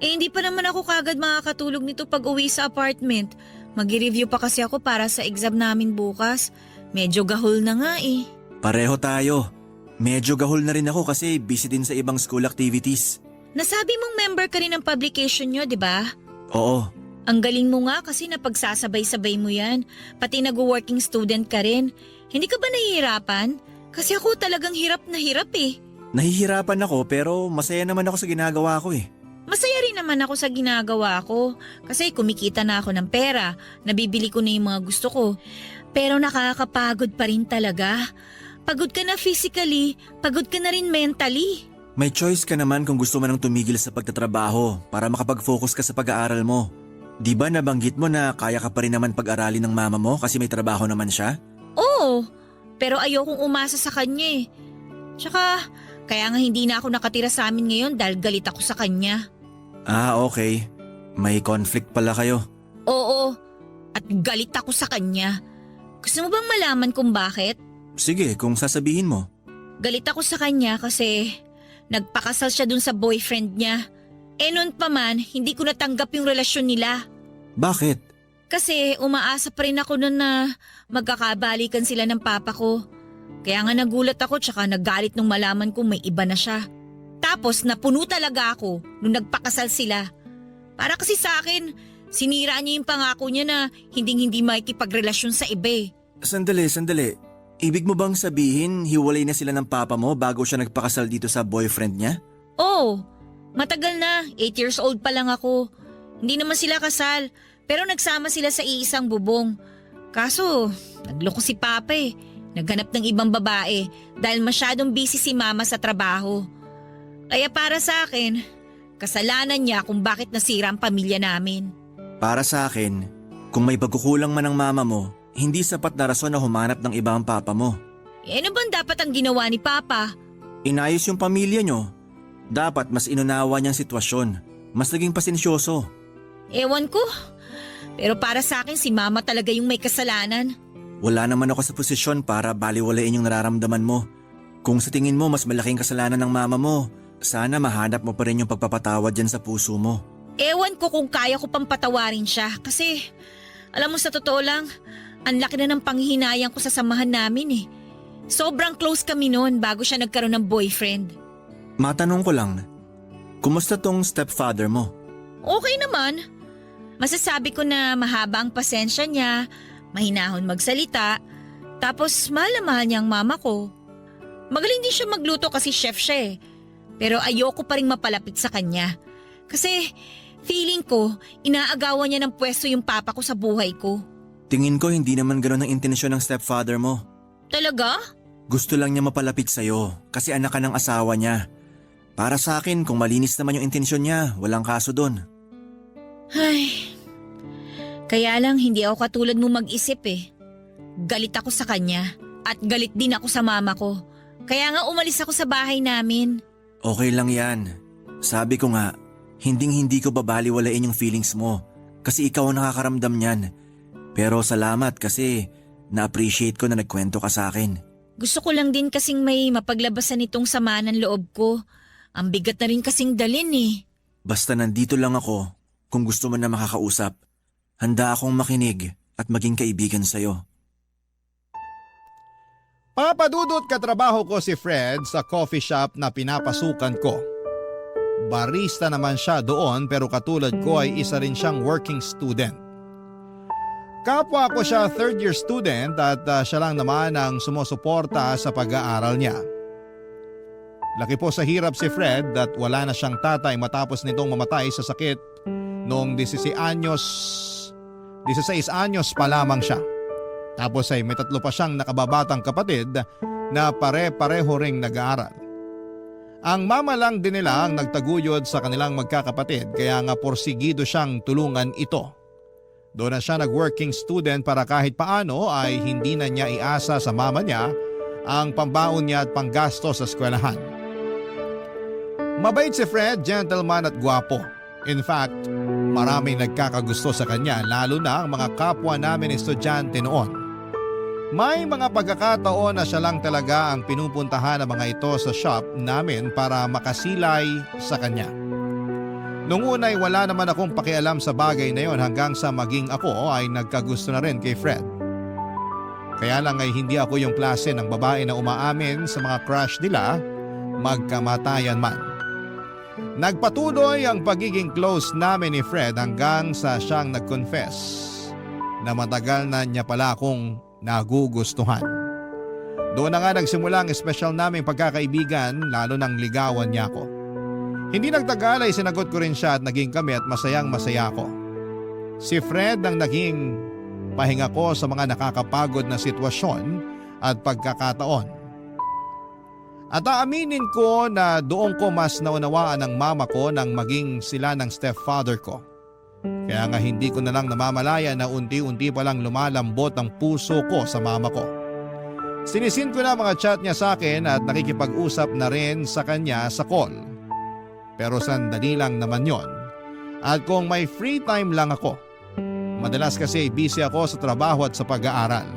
Speaker 8: Eh hindi pa naman ako kagad makakatulog nito pag uwi sa apartment. Mag-review pa kasi ako para sa exam namin bukas. Medyo gahol na nga eh.
Speaker 10: Pareho tayo. Medyo gahol na rin ako kasi busy din sa ibang school activities.
Speaker 8: Nasabi mong member ka rin ng publication nyo, di ba?
Speaker 10: Oo.
Speaker 8: Ang galing mo nga kasi napagsasabay-sabay mo yan. Pati nag-working student ka rin. Hindi ka ba nahihirapan? Kasi ako talagang hirap na hirap eh.
Speaker 10: Nahihirapan ako pero masaya naman ako sa ginagawa ko eh.
Speaker 8: Masaya rin naman ako sa ginagawa ko. Kasi kumikita na ako ng pera. Nabibili ko na yung mga gusto ko. Pero nakakapagod pa rin talaga. Pagod ka na physically, pagod ka na rin mentally.
Speaker 10: May choice ka naman kung gusto mo nang tumigil sa pagtatrabaho para makapag-focus ka sa pag-aaral mo. Di ba nabanggit mo na kaya ka pa rin naman pag-aralin ng mama mo kasi may trabaho naman siya?
Speaker 8: Oo, pero ayokong umasa sa kanya eh. Tsaka, kaya nga hindi na ako nakatira sa amin ngayon dahil galit ako sa kanya.
Speaker 10: Ah, okay. May conflict pala kayo.
Speaker 8: Oo, at galit ako sa kanya. Gusto mo bang malaman kung bakit?
Speaker 10: Sige, kung sasabihin mo.
Speaker 8: Galit ako sa kanya kasi nagpakasal siya dun sa boyfriend niya. Noon pa man, hindi ko natanggap yung relasyon nila.
Speaker 10: Bakit?
Speaker 8: Kasi umaasa pa rin ako nun na magkakabalikan sila ng papa ko. Kaya nga nagulat ako tsaka nagalit nung malaman kong may iba na siya. Tapos napuno talaga ako nung nagpakasal sila. Para kasi sa akin, sinira niya yung pangako niya na hindi makikipagrelasyon sa iba eh.
Speaker 10: Sandali. Ibig mo bang sabihin hiwalay na sila ng papa mo bago siya nagpakasal dito sa boyfriend niya?
Speaker 8: Oo, matagal na. 8 years old pa lang ako. Hindi naman sila kasal, pero nagsama sila sa iisang bubong. Kaso, nagloko si Papa eh. Naghanap ng ibang babae dahil masyadong busy si Mama sa trabaho. Kaya para sa akin, kasalanan niya kung bakit nasira ang pamilya namin.
Speaker 10: Para sa akin, kung may pagkukulang man ng mama mo, hindi sapat na rason na humanap ng iba ang papa mo.
Speaker 8: Ano bang dapat ang ginawa ni Papa?
Speaker 10: Inayos yung pamilya nyo. Dapat mas inunawa niyang sitwasyon. Mas naging pasensyoso.
Speaker 8: Ewan ko. Pero para sa akin si Mama talaga yung may kasalanan.
Speaker 10: Wala naman ako sa posisyon para baliwalain yung nararamdaman mo. Kung sa tingin mo mas malaking kasalanan ng mama mo, sana mahanap mo pa rin yung pagpapatawad dyan sa puso mo.
Speaker 8: Ewan ko kung kaya ko pang patawarin siya kasi alam mo sa totoo lang, ang laki na ng panghihinayang ko sa samahan namin eh. Sobrang close kami noon bago siya nagkaroon ng boyfriend.
Speaker 10: Matanong ko lang, kumusta tong stepfather mo?
Speaker 8: Okay naman. Masasabi ko na mahaba ang pasensya niya, mahinahon magsalita, tapos mahal na mahal niya ang mama ko. Magaling din siya magluto kasi chef siya eh. Pero ayoko pa rin mapalapit sa kanya. Kasi feeling ko, inaagawan niya ng pwesto yung papa ko sa buhay ko.
Speaker 10: Tingin ko hindi naman gano'n ang intensyon ng stepfather mo.
Speaker 8: Talaga?
Speaker 10: Gusto lang niya mapalapit sa'yo kasi anak ka ng asawa niya. Para sa akin, kung malinis naman yung intensyon niya, walang kaso doon.
Speaker 8: Ay, kaya lang hindi ako katulad mo mag-isip eh. Galit ako sa kanya at galit din ako sa mama ko. Kaya nga umalis ako sa bahay namin.
Speaker 10: Okay lang yan. Sabi ko nga, hindi ko babaliwalain yung feelings mo kasi ikaw ang nakakaramdam niyan. Pero salamat kasi na-appreciate ko na nagkwento ka sa akin.
Speaker 8: Gusto ko lang din kasing may mapaglabasan itong sama ng loob ko. Ang bigat na rin kasing dalin eh.
Speaker 10: Basta nandito lang ako kung gusto mo na makakausap. Handa akong makinig at maging kaibigan sa'yo.
Speaker 1: Papadudot katrabaho ko si Fred sa coffee shop na pinapasukan ko. Barista naman siya doon pero katulad ko ay isa rin siyang working student. Kapwa ko siya third year student at siya lang naman ang sumusuporta sa pag-aaral niya. Laki po sa hirap si Fred at wala na siyang tatay matapos nitong mamatay sa sakit noong 16 anyos pa lamang siya. Tapos ay may 3 pa siyang nakababatang kapatid na pare-pareho ring nag-aaral. Ang mama lang din nila ang nagtaguyod sa kanilang magkakapatid kaya nga porsigido siyang tulungan ito. Doon na siya nag-working student para kahit paano ay hindi na niya iasa sa mama niya ang pambaon niya at panggasto sa eskwelahan. Mabait si Fred, gentleman at gwapo. In fact, maraming nagkakagusto sa kanya lalo na ang mga kapwa namin estudyante noon. May mga pagkakataon na siya lang talaga ang pinupuntahan ng mga ito sa shop namin para makasilay sa kanya. Noong una ay wala naman akong pakialam sa bagay na yon hanggang sa maging ako ay nagkagusto na rin kay Fred. Kaya lang ay hindi ako yung klase ng babae na umaamin sa mga crush nila magkamatayan man. Nagpatuloy ang pagiging close namin ni Fred hanggang sa siyang nag-confess na matagal na niya pala akong nagugustuhan. Doon na nga nagsimula ang espesyal naming pagkakaibigan lalo nang ligawan niya ako. Hindi nagtagal ay sinagot ko rin siya at naging kami at masayang masaya ako. Si Fred ang naging pahinga ko sa mga nakakapagod na sitwasyon at pagkakataon. At aaminin ko na doon ko mas naunawaan ng mama ko nang maging sila ng stepfather ko. Kaya nga hindi ko na lang namamalaya na unti-unti palang lumalambot ang puso ko sa mama ko. Sinisin ko na mga chat niya sa akin at nakikipag-usap na rin sa kanya sa call. Pero sandali lang naman yon. At kung may free time lang ako, madalas kasi busy ako sa trabaho at sa pag-aaral.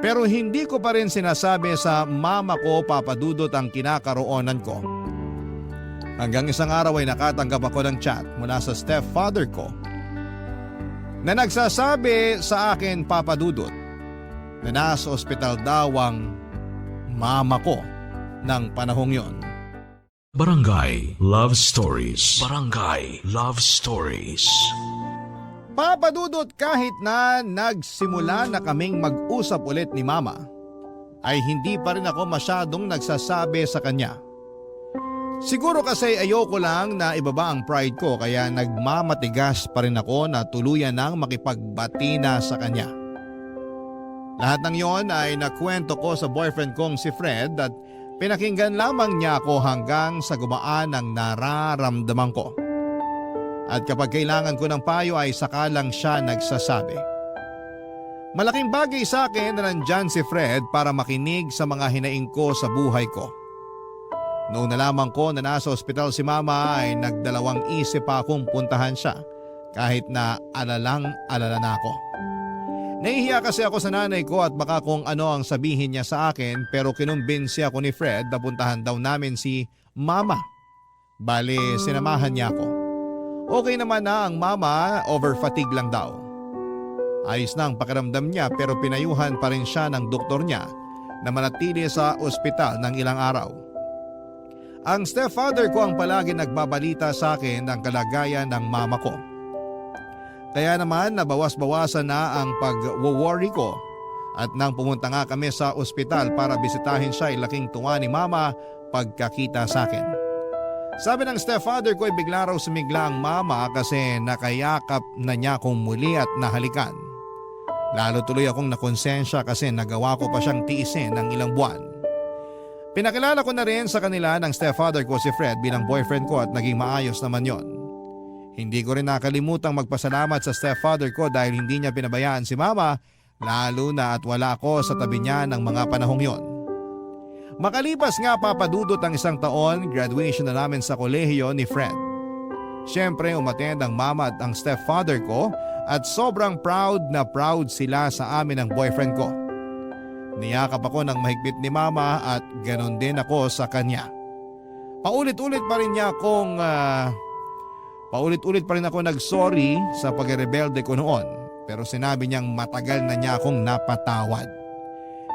Speaker 1: Pero hindi ko pa rin sinasabi sa mama ko papadudot ang kinakaroonan ko. Hanggang isang araw ay nakatanggap ako ng chat mula sa stepfather ko na nagsasabi sa akin, Papa Dudut, na nasa ospital daw ang mama ko ng panahong yon.
Speaker 7: Barangay Love Stories. Barangay Love Stories.
Speaker 1: Papa Dudut, kahit na nagsimula na kaming mag-usap ulit ni mama, ay hindi pa rin ako masyadong nagsasabi sa kanya. Siguro kasi ayoko lang na ibaba ang pride ko kaya nagmamatigas pa rin ako na tuluyan nang makipagbati na sa kanya. Lahat ng yon ay nakwento ko sa boyfriend kong si Fred at pinakinggan lamang niya ako hanggang sa gumaan ang nararamdaman ko. At kapag kailangan ko ng payo ay saka lang siya nagsasabi. Malaking bagay sa akin na nandyan si Fred para makinig sa mga hinaing ko sa buhay ko. Noong nalaman ko na nasa ospital si mama ay nagdalawang isip pa akong puntahan siya kahit na alalang-alala na ako. Nahihiya kasi ako sa nanay ko at baka kung ano ang sabihin niya sa akin pero kinumbinsi ako ni Fred na puntahan daw namin si mama. Bale, sinamahan niya ako. Okay naman na ang mama, over fatigue lang daw. Ayos na ang pakiramdam niya pero pinayuhan pa rin siya ng doktor niya na manatili sa ospital ng ilang araw. Ang stepfather ko ang palagi nagbabalita sa akin ng kalagayan ng mama ko. Kaya naman nabawas-bawasan na ang pag-worry ko at nang pumunta nga kami sa ospital para bisitahin siya ay laking tuwa ni mama pagkakita sa akin. Sabi ng stepfather ko ay bigla raw sumigla ang mama kasi nakayakap na niya akong muli at nahalikan. Lalo tuloy akong nakonsensya kasi nagawa ko pa siyang tiisin ng ilang buwan. Pinakilala ko na rin sa kanila ng stepfather ko si Fred bilang boyfriend ko at naging maayos naman yon. Hindi ko rin nakalimutang magpasalamat sa stepfather ko dahil hindi niya pinabayaan si mama lalo na at wala ako sa tabi niya ng mga panahong yon. Makalipas nga papadudot ang isang taon, graduation na namin sa kolehiyo ni Fred. Siyempre umattend ang mama at ang stepfather ko at sobrang proud na proud sila sa amin ng boyfriend ko. Niyakap ako ng mahigpit ni mama at ganon din ako sa kanya. Paulit-ulit pa rin ako nag-sorry sa pagrebelde ko noon pero sinabi niyang matagal na niya akong napatawad.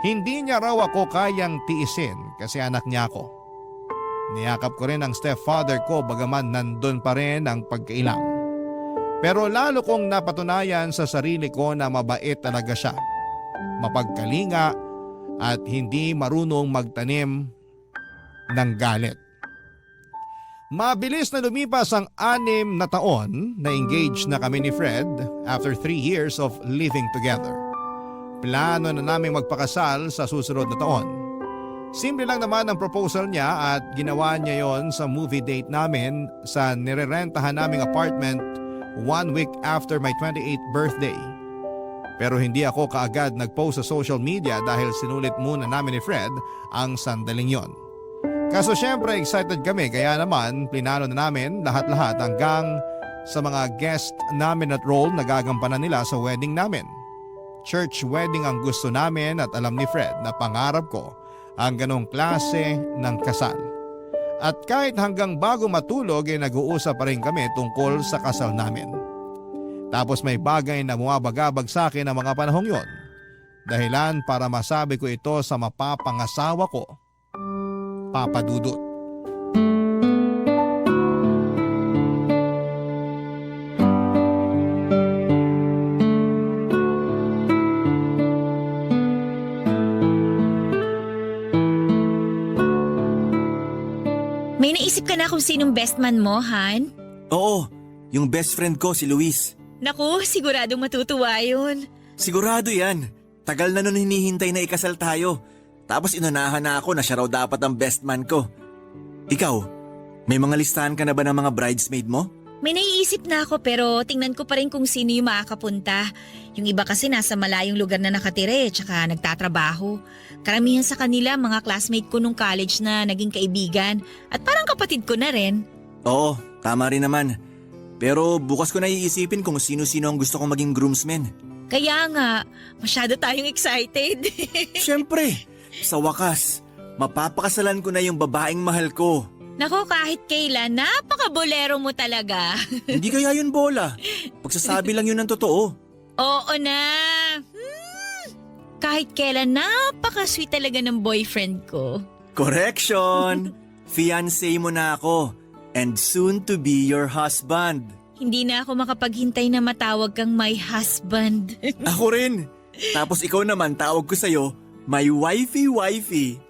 Speaker 1: Hindi niya raw ako kayang tiisin kasi anak niya ako. Niyakap ko rin ang stepfather ko bagaman nandun pa rin ang pagkailang. Pero lalo kong napatunayan sa sarili ko na mabait talaga siya. Mapagkalinga at hindi marunong magtanim ng galit. Mabilis na lumipas ang 6 na taon na engaged na kami ni Fred after 3 years of living together. Plano na naming magpakasal sa susunod na taon. Simple lang naman ang proposal niya at ginawa niya yon sa movie date namin sa nirerentahan naming apartment 1 week after my 28th birthday. Pero hindi ako kaagad nag-post sa social media dahil sinulit muna namin ni Fred ang sandaling yon. Kaso syempre excited kami kaya naman plinano na namin lahat-lahat hanggang sa mga guest namin at role na gagampanan nila sa wedding namin. Church wedding ang gusto namin at alam ni Fred na pangarap ko ang ganong klase ng kasal. At kahit hanggang bago matulog ay nag-uusap pa rin kami tungkol sa kasal namin. Tapos may bagay na bumabagabag sa akin ang mga panahong yon. Dahilan para masabi ko ito sa mapapangasawa ko, Papa Dudut.
Speaker 8: May naisip ka na kung sinong best man mo, Han?
Speaker 10: Oo, yung best friend ko si Luis.
Speaker 8: Naku, siguradong matutuwa yun.
Speaker 10: Sigurado yan. Tagal na nun hinihintay na ikasal tayo. Tapos inunahan na ako na siya raw dapat ang best man ko. Ikaw, may mga listahan ka na ba ng mga bridesmaid mo?
Speaker 8: May naiisip na ako pero tingnan ko pa rin kung sino yung makakapunta. Yung iba kasi nasa malayong lugar na nakatira tsaka nagtatrabaho. Karamihan sa kanila mga classmate ko nung college na naging kaibigan at parang kapatid ko na rin.
Speaker 10: Oo, tama rin naman. Pero bukas ko na iisipin kung sino-sino ang gusto kong maging groomsmen.
Speaker 8: Kaya nga, masyado tayong excited.
Speaker 10: Siyempre, sa wakas, mapapakasalan ko na yung babaeng mahal ko.
Speaker 8: Nako, kahit kailan, napaka-bolero mo talaga.
Speaker 10: Hindi kaya yun bola. Pagsasabi lang yun ng totoo.
Speaker 8: Oo na. Kahit kailan, napaka-sweet talaga ng boyfriend ko.
Speaker 10: Correction! Fiancé mo na ako. And soon to be your husband.
Speaker 8: Hindi na ako makapaghintay na matawag kang my husband.
Speaker 10: Ako rin. Tapos ikaw naman tawag ko sa'yo, my wifey.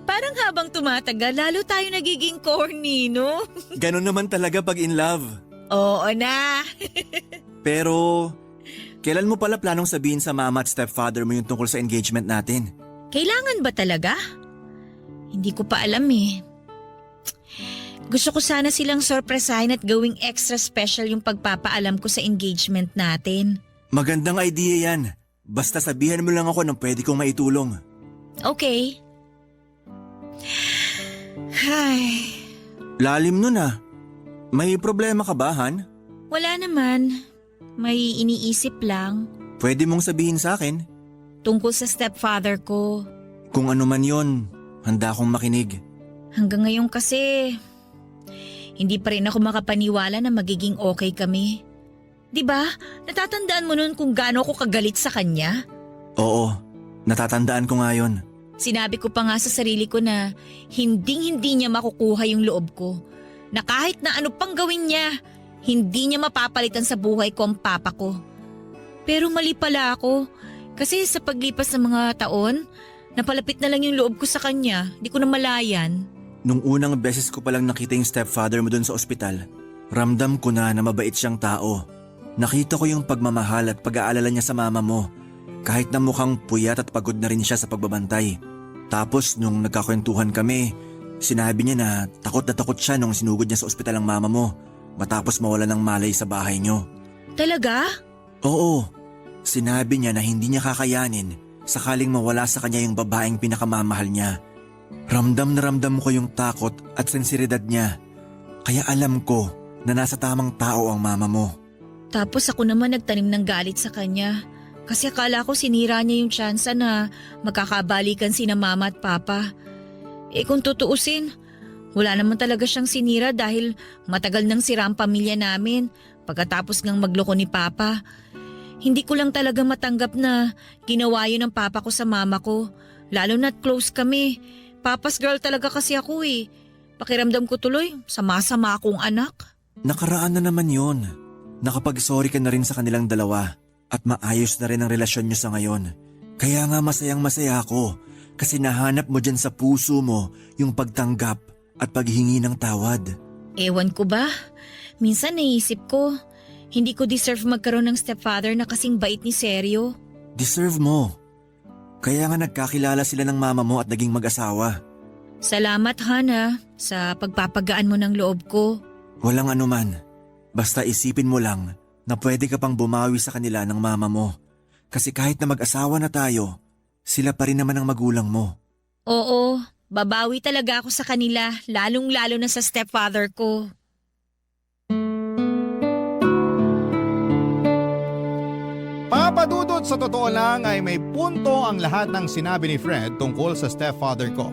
Speaker 8: Parang habang tumatagal, lalo tayo nagiging corny, no?
Speaker 10: Ganon naman talaga pag in love.
Speaker 8: Oo na.
Speaker 10: Pero, kailan mo pala planong sabihin sa mama at stepfather mo yung tungkol sa engagement natin?
Speaker 8: Kailangan ba talaga? Hindi ko pa alam eh. Gusto ko sana silang sorpresahin at gawing extra special yung pagpapaalam ko sa engagement natin.
Speaker 10: Magandang idea yan. Basta sabihan mo lang ako ng pwede kong maitulong.
Speaker 8: Okay. Ay,
Speaker 10: Lalim nun ah. May problema ka ba, Han?
Speaker 8: wala naman. May iniisip lang
Speaker 10: Pwede mong sabihin sa akin.
Speaker 8: tungkol sa stepfather ko.
Speaker 10: Kung ano man yon, handa akong makinig.
Speaker 8: Hanggang ngayon kasi, hindi pa rin ako makapaniwala na magiging okay kami. 'Di ba? Natatandaan mo nun kung gaano ako kagalit sa kanya?
Speaker 10: Oo, natatandaan ko nga yon.
Speaker 8: Sinabi ko pa nga sa sarili ko na hindi niya makukuha yung loob ko. Na kahit na ano pang gawin niya, hindi niya mapapalitan sa buhay ko ang papa ko. Pero mali pala ako. Kasi sa paglipas ng mga taon, napalapit na lang yung loob ko sa kanya. Di ko na malayan.
Speaker 10: Nung unang beses ko palang nakita yung stepfather mo dun sa ospital, ramdam ko na mabait siyang tao. Nakita ko yung pagmamahal at pag-aalala niya sa mama mo. Kahit na mukhang puyat at pagod na rin siya sa pagbabantay. Tapos nung nagkakwentuhan kami, sinabi niya na takot siya nung sinugod niya sa ospital ang mama mo matapos mawala ng malay sa bahay niyo.
Speaker 8: Talaga?
Speaker 10: Oo, sinabi niya na hindi niya kakayanin sakaling mawala sa kanya yung babaeng pinakamamahal niya. Ramdam na ramdam ko yung takot at sensiridad niya. Kaya alam ko na nasa tamang tao ang mama mo.
Speaker 8: Tapos ako naman nagtanim ng galit sa kanya. Kasi akala ko sinira niya yung tsansa na magkakabalikan sina mama at papa. Eh kung tutuusin, wala naman talaga siyang sinira dahil matagal nang sira ang pamilya namin pagkatapos ngang magloko ni papa. Hindi ko lang talaga matanggap na ginawa yun ng papa ko sa mama ko. Lalo na't close kami. Papa's girl talaga kasi ako eh. Pakiramdam ko tuloy, sama-sama akong anak.
Speaker 10: Nakaraan na naman yun. Nakapag-sorry ka na rin sa kanilang dalawa. At maayos na rin ang relasyon niyo sa ngayon. Kaya nga masayang-masaya ako kasi nahanap mo dyan sa puso mo yung pagtanggap at paghingi ng tawad.
Speaker 8: Ewan ko ba? Minsan naisip ko, hindi ko deserve magkaroon ng stepfather na kasing bait ni Seryo.
Speaker 10: Deserve mo. Kaya nga nagkakilala sila ng mama mo at naging mag-asawa.
Speaker 8: Salamat Hana sa pagpapagaan mo ng loob ko.
Speaker 10: Walang anuman. Basta isipin mo lang na pwede ka pang bumawi sa kanila ng mama mo. Kasi kahit na mag-asawa na tayo, sila pa rin naman ang magulang mo.
Speaker 8: Oo, babawi talaga ako sa kanila, lalong-lalo na sa stepfather ko.
Speaker 1: Papadudot sa totoo lang ay may punto ang lahat ng sinabi ni Fred tungkol sa stepfather ko.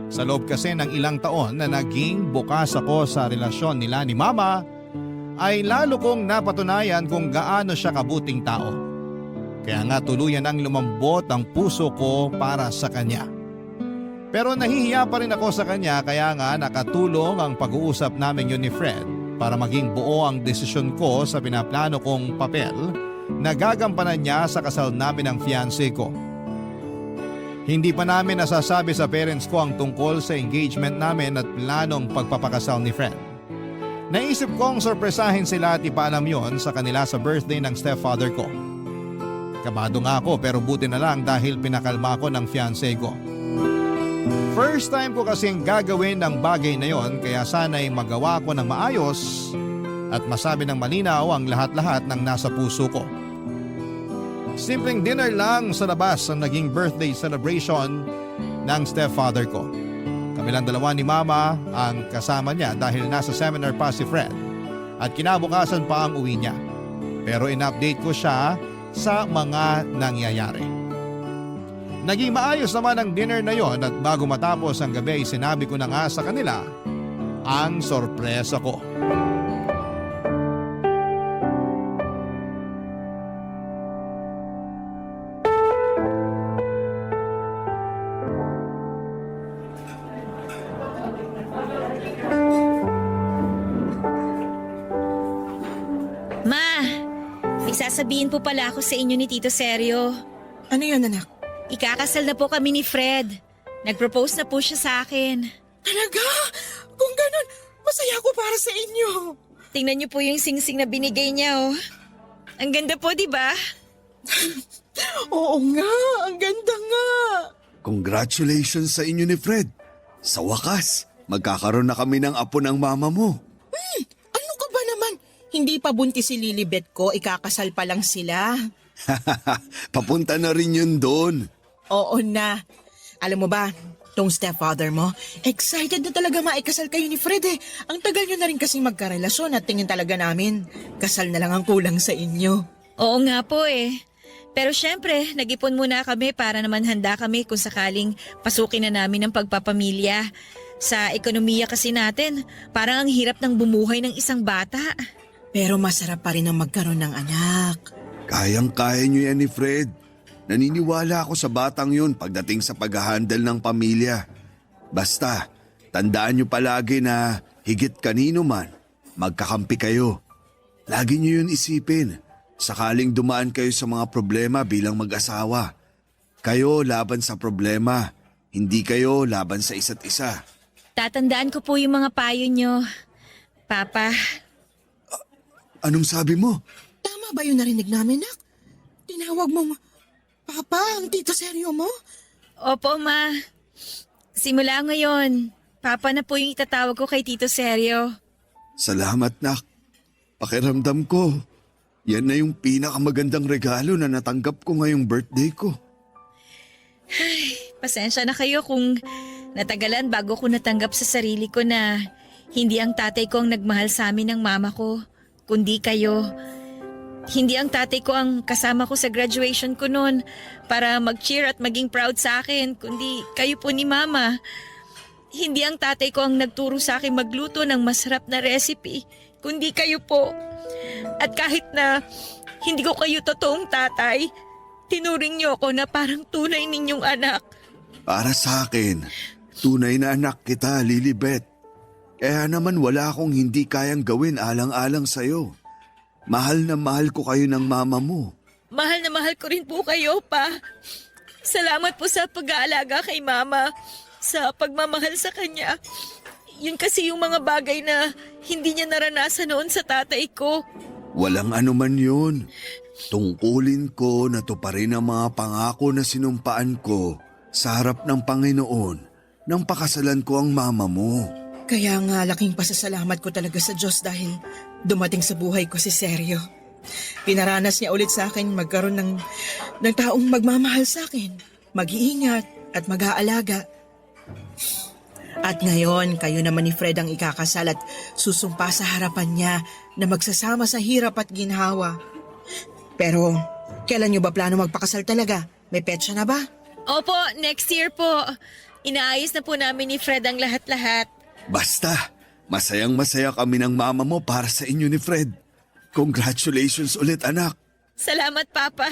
Speaker 1: Sa loob kasi ng ilang taon na naging bukas ako sa relasyon nila ni Mama, ay lalo kong napatunayan kung gaano siya kabuting tao. Kaya nga tuluyan ang lumambot ang puso ko para sa kanya. Pero nahihiya pa rin ako sa kanya kaya nga nakatulong ang pag-uusap namin yun ni Fred para maging buo ang desisyon ko sa pinaplano kong papel na gagampanan niya sa kasal namin ng fiancé ko. Hindi pa namin nasasabi sa parents ko ang tungkol sa engagement namin at planong pagpapakasal ni Fred. Naisip kong sorpresahin sila at ipaalam yon sa kanila sa birthday ng stepfather ko. Kabado nga ako pero buti na lang dahil pinakalma ko ng fiancé ko. First time ko kasing gagawin ng bagay na yon kaya sana'y magawa ko ng maayos at masabi ng malinaw ang lahat-lahat ng nasa puso ko. Simpleng dinner lang sa labas ang naging birthday celebration ng stepfather ko. Kami lang dalawa ni Mama ang kasama niya dahil nasa seminar pa si Fred at kinabukasan pa ang uwi niya. Pero in-update ko siya sa mga nangyayari. Naging maayos naman ang dinner na yon at bago matapos ang gabi ay sinabi ko na nga sa kanila ang sorpresa ko.
Speaker 8: Ma, may sasabihin po pala ako sa inyo ni Tito Sergio.
Speaker 9: Ano yun, anak?
Speaker 8: Ikakasal na po kami ni Fred. Nag-propose na po siya sa akin.
Speaker 9: Talaga? Kung ganun, masaya ako para sa inyo.
Speaker 8: Tingnan niyo po yung singsing na binigay niya, oh. Ang ganda po, di ba?
Speaker 9: Oo nga, ang ganda nga.
Speaker 4: Congratulations sa inyo ni Fred. Sa wakas, magkakaroon na kami ng apo ng mama mo.
Speaker 9: Ano ka ba naman? Hindi pa buntis si Lilibet ko, ikakasal pa lang sila.
Speaker 4: Papunta na rin yun doon.
Speaker 9: Oo na. Alam mo ba, tong stepfather mo, excited na talaga maikasal kayo ni Fred eh. Ang tagal nyo na rin kasing magkarelasyon at tingin talaga namin, kasal na lang ang kulang sa inyo.
Speaker 8: Oo nga po eh. Pero syempre, nag-ipon muna kami para naman handa kami kung sakaling pasukin na namin ang pagpapamilya. Sa ekonomiya kasi natin, parang ang hirap ng bumuhay ng isang bata.
Speaker 9: Pero masarap pa rin ang magkaroon ng anak.
Speaker 4: Kayang-kaya nyo yan ni Fred. Naniniwala ako sa batang yun pagdating sa pag-handle ng pamilya. Basta, tandaan nyo palagi na higit kanino man, magkakampi kayo. Lagi nyo yun isipin. Sakaling dumaan kayo sa mga problema bilang mag-asawa. Kayo laban sa problema, hindi kayo laban sa isa't isa.
Speaker 8: Tatandaan ko po yung mga payo nyo, Papa.
Speaker 4: Anong sabi mo?
Speaker 9: Tama ba yung narinig namin, nak? Tinawag mo, Papa, ang Tito Sergio mo?
Speaker 8: Opo, Ma. Simula ngayon, Papa na po yung itatawag ko kay Tito Sergio.
Speaker 4: Salamat, nak. Pakiramdam ko, yan na yung pinakamagandang regalo na natanggap ko ngayong birthday ko.
Speaker 8: Pasensya na kayo kung natagalan bago ko natanggap sa sarili ko na hindi ang tatay ko ang nagmahal sa amin ng mama ko, kundi kayo. Hindi ang tatay ko ang kasama ko sa graduation ko noon para mag-cheer at maging proud sa akin, kundi kayo po ni Mama. Hindi ang tatay ko ang nagturo sa akin magluto ng masarap na recipe, kundi kayo po. At kahit na hindi ko kayo totoong tatay, tinuring niyo ako na parang tunay ninyong anak.
Speaker 4: Para sa akin, tunay na anak kita, Lilibet. Kaya naman wala akong hindi kayang gawin alang-alang sa'yo. Mahal na mahal ko kayo ng mama mo.
Speaker 8: Mahal na mahal ko rin po kayo, Pa. Salamat po sa pag-aalaga kay Mama, sa pagmamahal sa kanya. Yun kasi yung mga bagay na hindi niya naranasan noon sa tatay ko.
Speaker 4: Walang anuman yun. Tungkulin ko na tuparin ang mga pangako na sinumpaan ko sa harap ng Panginoon nang pakasalan ko ang mama mo.
Speaker 9: Kaya nga laking pasasalamat ko talaga sa Diyos dahil dumating sa buhay ko si Sergio. Pinaranas niya ulit sa akin magkaroon ng taong magmamahal sa akin, mag-iingat at mag-aalaga. At ngayon, kayo naman ni Fred ang ikakasal at susumpa sa harapan niya na magsasama sa hirap at ginhawa. Pero, kailan niyo ba plano magpakasal talaga? May petsa na ba?
Speaker 8: Opo, next year po. Inaayos na po namin ni Fred ang lahat-lahat.
Speaker 4: Basta, masayang-masaya kami ng mama mo para sa inyo ni Fred. Congratulations ulit, anak.
Speaker 8: Salamat, Papa.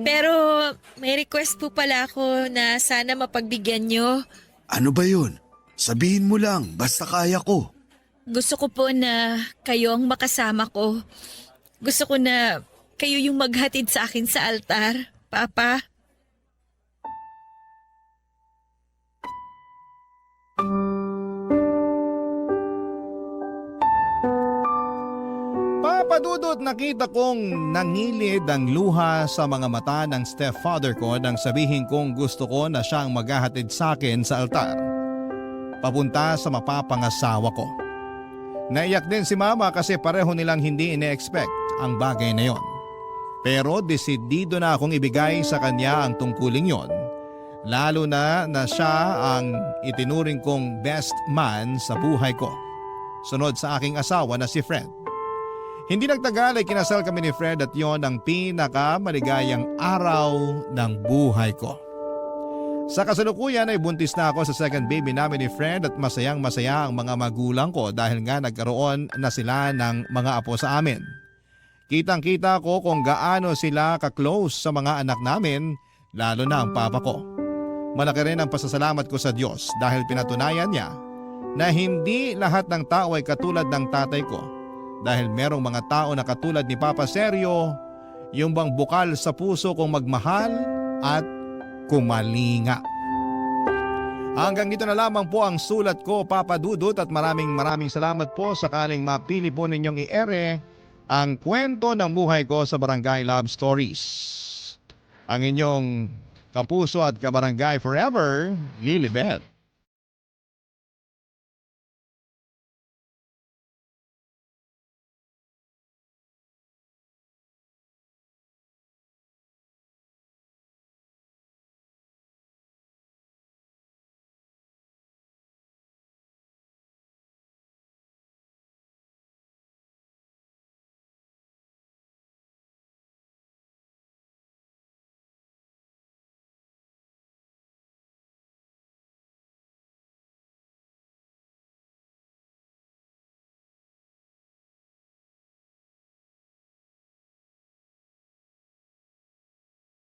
Speaker 8: Pero may request po pala ako na sana mapagbigyan nyo.
Speaker 4: Ano ba yun? Sabihin mo lang, basta kaya ko.
Speaker 8: Gusto ko po na kayo ang makasama ko. Gusto ko na kayo yung maghatid sa akin sa altar, Papa.
Speaker 1: Papadudot nakita kong nangilid ang luha sa mga mata ng stepfather ko nang sabihin kong gusto ko na siyang maghahatid sa akin sa altar. Papunta sa mapapangasawa ko. Naiyak din si Mama kasi pareho nilang hindi ine-expect ang bagay na yon. Pero desidido na akong ibigay sa kanya ang tungkuling yon. Lalo na siya ang itinuring kong best man sa buhay ko. Sunod sa aking asawa na si Fred. Hindi nagtagal ay kinasal kami ni Fred at yon ang pinakamaligayang araw ng buhay ko. Sa kasalukuyan ay buntis na ako sa second baby namin ni Fred at masayang masaya ang mga magulang ko dahil nga nagkaroon na sila ng mga apo sa amin. Kitang-kita ko kung gaano sila ka-close sa mga anak namin, lalo na ang papa ko. Malaki rin ang pasasalamat ko sa Diyos dahil pinatunayan niya na hindi lahat ng tao ay katulad ng tatay ko. Dahil merong mga tao na katulad ni Papa Sergio, yung bang bukal sa puso kong magmahal at kumalinga. Hanggang dito na lamang po ang sulat ko, Papa Dudut, at maraming salamat po sakaling mapili po ninyong i-ere ang kwento ng buhay ko sa Barangay Love Stories. Ang inyong kapuso at kabarangay forever, Lilibet.